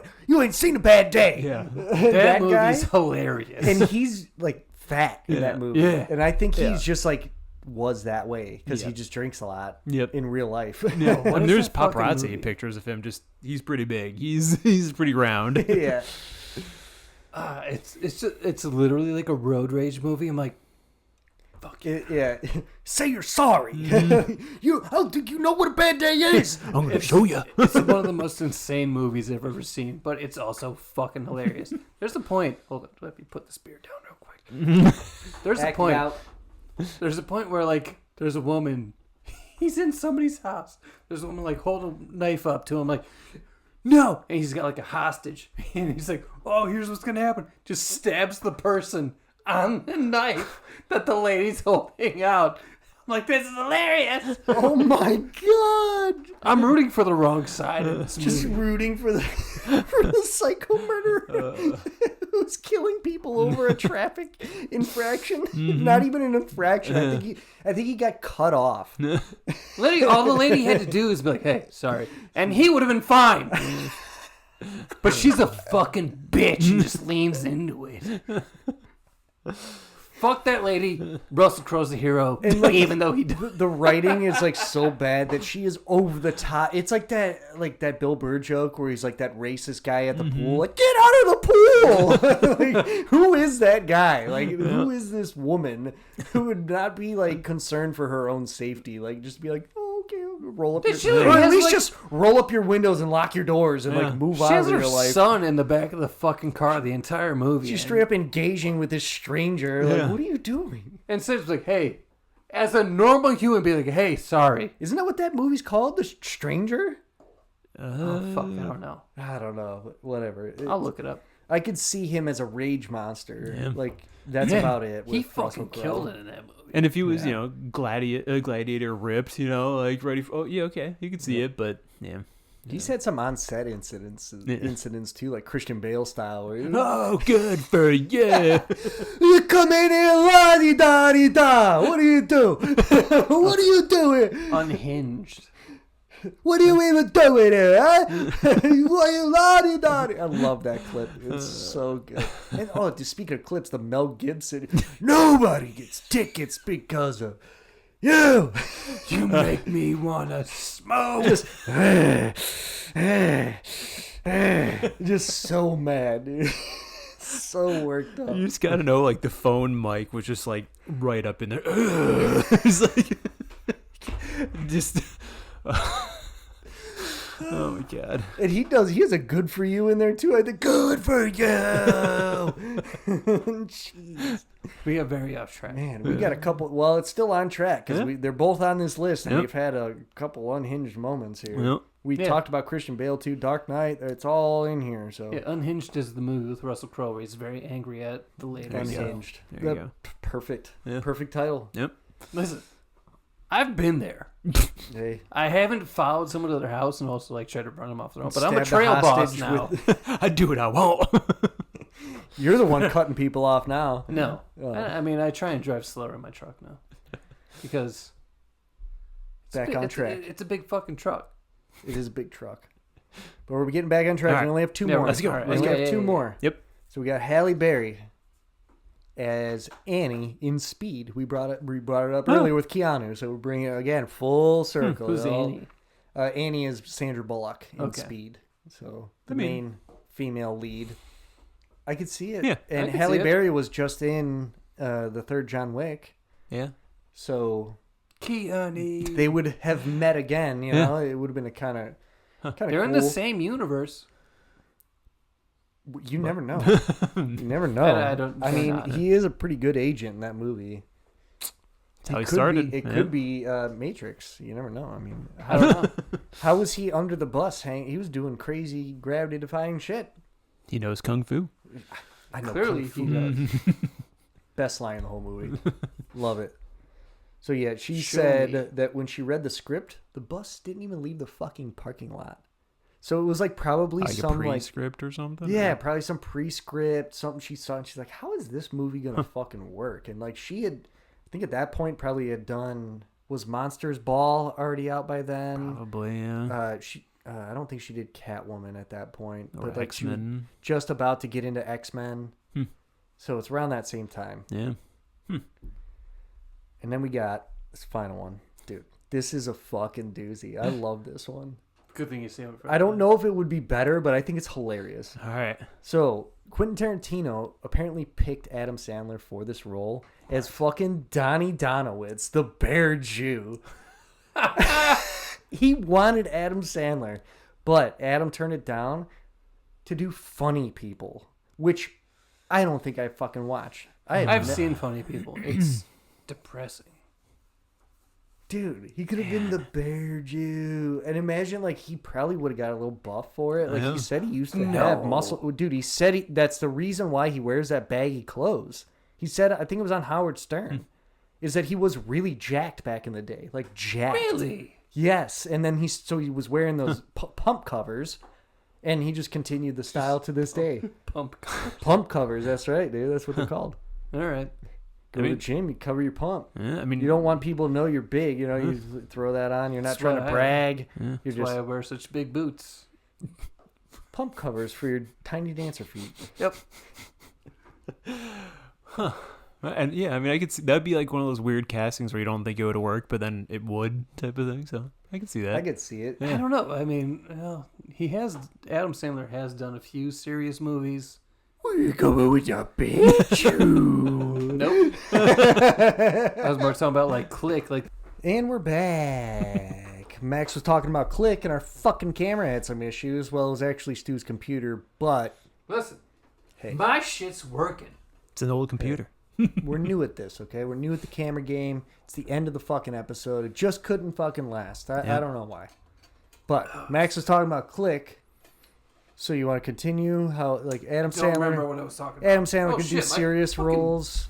ain't seen a bad day. yeah. That guy, movie's hilarious. and he's like fat in that movie. Yeah. And I think Yeah. he's just like was that way because he Yep. just drinks a lot. Yep. In real life. Yeah, What and is there's that fucking paparazzi movie? pictures of him. He's pretty big. He's pretty round. Yeah. It's literally like a road rage movie. I'm like, fuck you. Yeah. Say you're sorry. I don't think you know what a bad day is. I'm gonna show you. It's one of the most insane movies I've ever seen, but it's also fucking hilarious. There's a point. Hold on, let me put this beer down real quick. There's a Act it point. out. There's a point where like there's a woman. He's in somebody's house. There's a woman like holding a knife up to him, like, no, and he's got like a hostage, and he's like, oh, here's what's gonna happen. Just stabs the person on the knife that the lady's holding out. I'm like, this is hilarious. Oh my god. I'm rooting for the wrong side of this Just movie. rooting for the psycho murderer who's killing people over a traffic infraction. Not even an infraction. I think he got cut off. Lady, all the lady had to do is be like, hey, sorry. And he would have been fine. But she's a fucking bitch and just leans into it. Fuck that lady. Russell Crowe's the hero, even though he did. The writing is like so bad that she is over the top. It's like that Bill Burr joke where he's like that racist guy at the pool, like, get out of the pool. Like, who is that guy? Like, who is this woman who would not be like concerned for her own safety? Like, just be like, oh, okay, roll up She your, literally or at has, least like- just roll up your windows and lock your doors and like move She on has with her your life. son in the back of the fucking car the entire movie. She's straight up engaging with this stranger. Like, what are you doing? And Sid's like, hey, as a normal human, be like, hey, sorry. Isn't that what that movie's called? The Stranger? Oh, fuck, I don't know. I don't know. Whatever. I'll look it up. I could see him as a rage monster. Yeah. Like, that's about it. He with Russell fucking Crowe. killed it in that movie. And if he was, gladiator ripped, like ready for, you could see it, but yeah. He's had some on-set incidents too, like Christian Bale style. Where Oh, good for you. you come in here, la-di-da-di-da. What do you do? What are you doing? Unhinged. What are you even doing here, huh? Why you la-di-da-di? I love that clip. It's so good. And to speak of clips, the Mel Gibson. Nobody gets tickets because of you. You make me want to smoke. Just so mad, dude. So worked up. You just gotta know, like, the phone mic was just, like, right up in there. It's like, just, oh my god. And he has a good for you in there too. I think good for you. Jeez. We got very off track. Man, we got a couple. Well, it's still on track because they're both on this list, and Yep. we've had a couple unhinged moments here. Yep. We Yeah. talked about Christian Bale too, Dark Knight. It's all in here. So Yeah, Unhinged is the movie with Russell Crowe where he's very angry at the lady. unhinged. There you go. Perfect. Yeah. Perfect title. Yep. Listen, I've been there. Hey. I haven't followed someone to their house and also like tried to run them off their own. But I'm a Stabbed a trail boss hostage now. I do what I want. You're the one cutting people off now. No, Oh. I mean I try and drive slower in my truck now because Back on track. It's a big fucking truck. It is a big truck. But we're getting back on track. All right. We only have two Yeah, more. let's go. All right, We only let's have go. two Yeah, more. Yep. So we got Halle Berry as Annie in Speed. We brought it up earlier with Keanu, so we're bringing it again full circle. Who's It all- Annie? Annie is Sandra Bullock in Okay. Speed. So the I mean- main female lead. I could see it. Yeah. And I could Halle see it. Berry was just in the third John Wick, Yeah. so Keanu. they would have met again. You know, it would have been a kind of They're cool. in the same universe. You never know. You never know. I don't- I they're mean, not. he is a pretty good agent in that movie. That's how he could started. Be, it Yeah. could be Matrix. You never know. I mean, I don't know. how was he under the bus? He was doing crazy gravity-defying shit. He knows Kung Fu. I know. Clearly Kung he Fu. does. Best line in the whole movie. Love it. So yeah, she Show said me. that when she read the script, the bus didn't even leave the fucking parking lot. So it was like probably Like a some pre-script or something? yeah, probably some pre-script, something she saw, and she's like, how is this movie gonna fucking work? And like she had, I think at that point probably had done, was Monsters Ball already out by then? Probably, yeah. I don't think she did Catwoman at that point, Or but like she was X-Men. just about to get into X-Men. So it's around that same time. Yeah. And then we got this final one. Dude, this is a fucking doozy. I love this one. Good thing you see him. I don't know if it would be better, but I think it's hilarious. All right. So, Quentin Tarantino apparently picked Adam Sandler for this role as fucking Donnie Donowitz, the Bear Jew. He wanted Adam Sandler, but Adam turned it down to do Funny People, which I don't think I fucking watch. I've seen Funny People. It's depressing. Dude, he could have been the Bear Jew. And imagine, like, he probably would have got a little buff for it. Like, Yeah. he said he used to have muscle. Dude, he said that's the reason why he wears that baggy clothes. He said, I think it was on Howard Stern, is that he was really jacked back in the day. Like, jacked. Really? Yes. And then he was wearing those pump covers, and he just continued the style to this day. Pump. Pump covers, that's right, dude. That's what they're called. All right. Go to the gym, you cover your pump. Yeah, I mean, You don't want people to know you're big. You know, you throw that on. You're not That's trying to why brag. Yeah. You're That's why I just wear such big boots. pump covers for your tiny dancer feet. Yep. and yeah, I mean, I could see that'd be like one of those weird castings where you don't think it would work, but then it would type of thing. So I could see that. I could see it. Yeah. I don't know. I mean, well, Adam Sandler has done a few serious movies. We're coming with your bitch. Nope. I was more talking about like Click. Like, And we're back. Max was talking about Click, and our fucking camera had some issues. Well, it was actually Stu's computer, but listen, hey, my shit's working. It's an old computer. we're new at this, okay? We're new at the camera game. It's the end of the fucking episode. It just couldn't fucking last. I don't know why. But Max was talking about Click. So you want to continue how, like, Adam Don't remember Sandler? what I was talking about. Adam Sandler Oh, could do shit, serious fucking roles.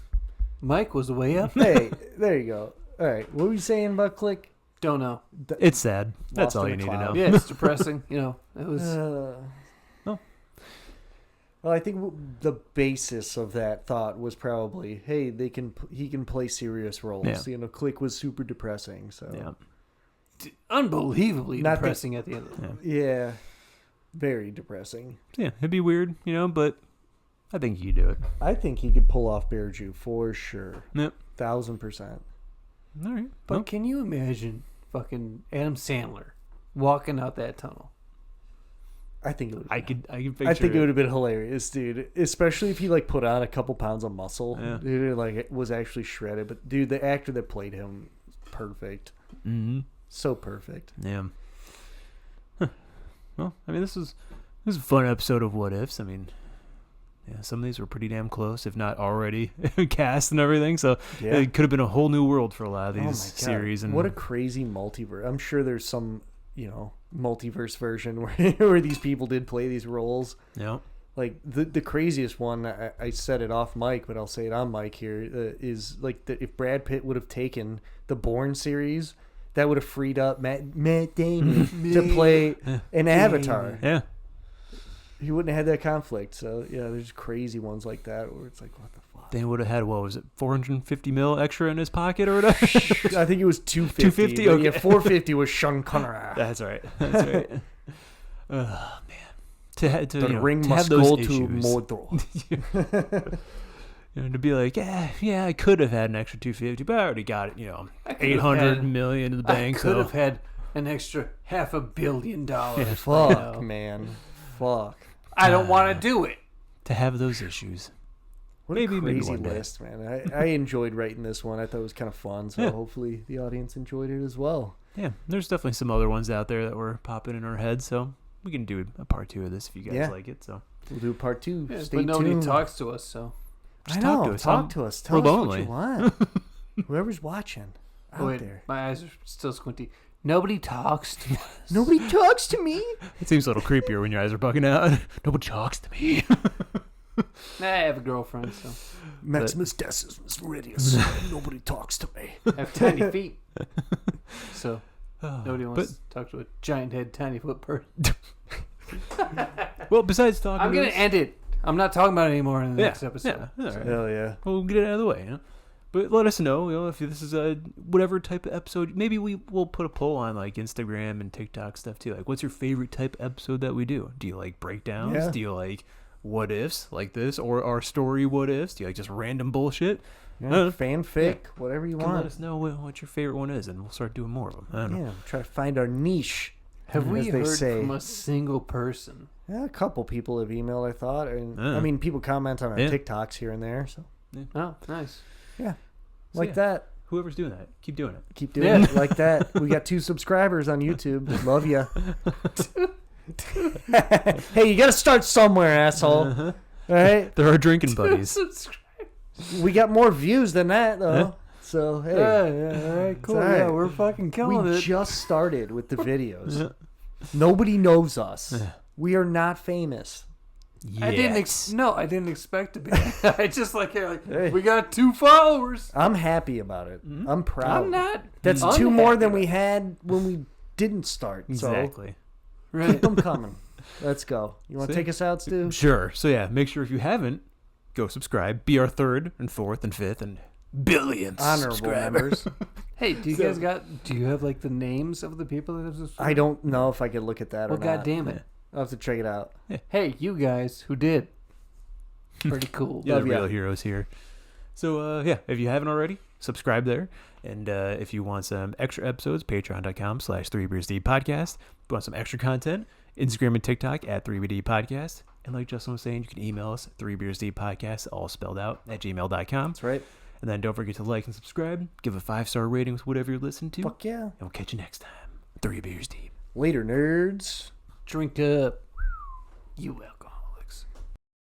Mike was way up. Hey, there you go. All right, what were you saying about Click? Don't know. It's sad. That's Lost all in you the need to know. cloud. Yeah, it's depressing. You know, it was. Oh. Well, I think the basis of that thought was probably, hey, he can play serious roles. Yeah. You know, Click was super depressing. So Yeah. Unbelievably Not the- depressing at the end of it. yeah, very depressing. Yeah, it'd be weird, but I think you do it. I think he could pull off Bear Jew for sure. Yep. 1,000%. All right. But Well, can you imagine fucking Adam Sandler walking out that tunnel? I think it would. I could picture I think it would have been hilarious, dude. Especially if he like put on a couple pounds of muscle, Yeah. dude. Like it was actually shredded. But dude, the actor that played him, perfect, Mm-hmm. so perfect. Yeah. Huh. Well, I mean, this is a fun episode of What Ifs. I mean, yeah, some of these were pretty damn close, if not already cast and everything. So Yeah. it could have been a whole new world for a lot of Oh my these God. series. And What a crazy multiverse! I'm sure there's some, multiverse version where these people did play these roles. yeah, Like the craziest one, I said it off mic, but I'll say it on mic here, is like if Brad Pitt would have taken the Bourne series, that would have freed up Matt Damon to play an Avatar. yeah. He wouldn't have had that conflict. So yeah, there's crazy ones like that where it's like, what the fuck? They would have had, what was it, 450 mil extra in his pocket or whatever? I think it was 250. 250? But Okay. yeah, 450 was Sean Connery. That's right. That's right. Oh man, to The ring to must have those go issues, to Mordor. to be like, yeah, I could have had an extra 250, but I already got it. I could have 800 had- million in the I bank. could So have had an extra $500 million. Fuck, man. Fuck. I don't want to do it. to have those issues. What Maybe a crazy one day. list, man. I enjoyed writing this one. I thought it was kind of fun, so Yeah. hopefully the audience enjoyed it as well. Yeah, there's definitely some other ones out there that were popping in our heads, so we can do a part 2 of this if you guys Yeah. like it. So We'll do part 2. Yeah, Stay but nobody tuned. talks to us, so. I Just know. talk to us. Talk to us. Tell We're us lonely. what you want. Whoever's watching out Oh, wait, there. my eyes are still squinty. Nobody talks to us. Nobody talks to me. it seems a little creepier when your eyes are bugging out. Nobody talks to me. Nah, I have a girlfriend, so. Maximus Decimus Meridius. Nobody talks to me. I have tiny feet. So. Nobody wants to talk to a giant head, tiny foot person. Well, besides talking, I'm gonna end it. I'm not talking about it anymore in the next episode. Yeah, all right. Hell yeah. We'll get it out of the way. You know? But let us know, if this is a whatever type of episode. Maybe we'll put a poll on like Instagram and TikTok stuff too. Like, what's your favorite type of episode that we do? Do you like breakdowns? Yeah. Do you like what ifs like this, or our story what ifs? Do you like just random bullshit? Fanfic, whatever you You can let want. us know what your favorite one is, and we'll start doing more of them. I don't know. Yeah, try to find our niche. Have we as they heard say. from a single person? Yeah, a couple people have emailed, I thought. And Yeah. I mean, people comment on our Yeah. TikToks here and there. So, Oh, nice. yeah. So, Like yeah. that. Whoever's doing that, keep doing it. Keep doing it like that. We got 2 subscribers on YouTube. Love ya. Hey, you got to start somewhere, asshole. All right? They're our drinking buddies. We got more views than that, though. Yeah. So, hey. Yeah, all right, cool. all right. Yeah, we're fucking killing We it. just started with the videos. Yeah. Nobody knows us. Yeah. We are not famous. I didn't Yet. I didn't expect to be. I just Hey. we got 2 followers. I'm happy about it. I'm proud. I'm not. That's unhappy 2 more than about we it. had when we didn't start. Exactly. So Right. keep them coming. Let's go. You want to See? take us out, Stu? Sure. So yeah, make sure if you haven't, go subscribe. Be our 3rd and 4th and 5th and billionth Honorable subscriber. members. Hey, do you have like the names of the people that have subscribed? I don't know if I could look at that Well, or not. God damn it. I'll have to check it out. Hey, you guys who did. Pretty cool. You're the Love ya. real heroes here. So yeah, if you haven't already, subscribe there. And if you want some extra episodes, patreon.com/3beersdeep podcast. If you want some extra content, Instagram and TikTok at 3BD podcast. And like Justin was saying, you can email us 3beersdeep all spelled out at gmail.com. That's right. And then don't forget to like and subscribe. Give a 5-star rating with whatever you're listening to. Fuck yeah. And we'll catch you next time. 3 Beers Deep. Later, nerds. Drink up. You welcome.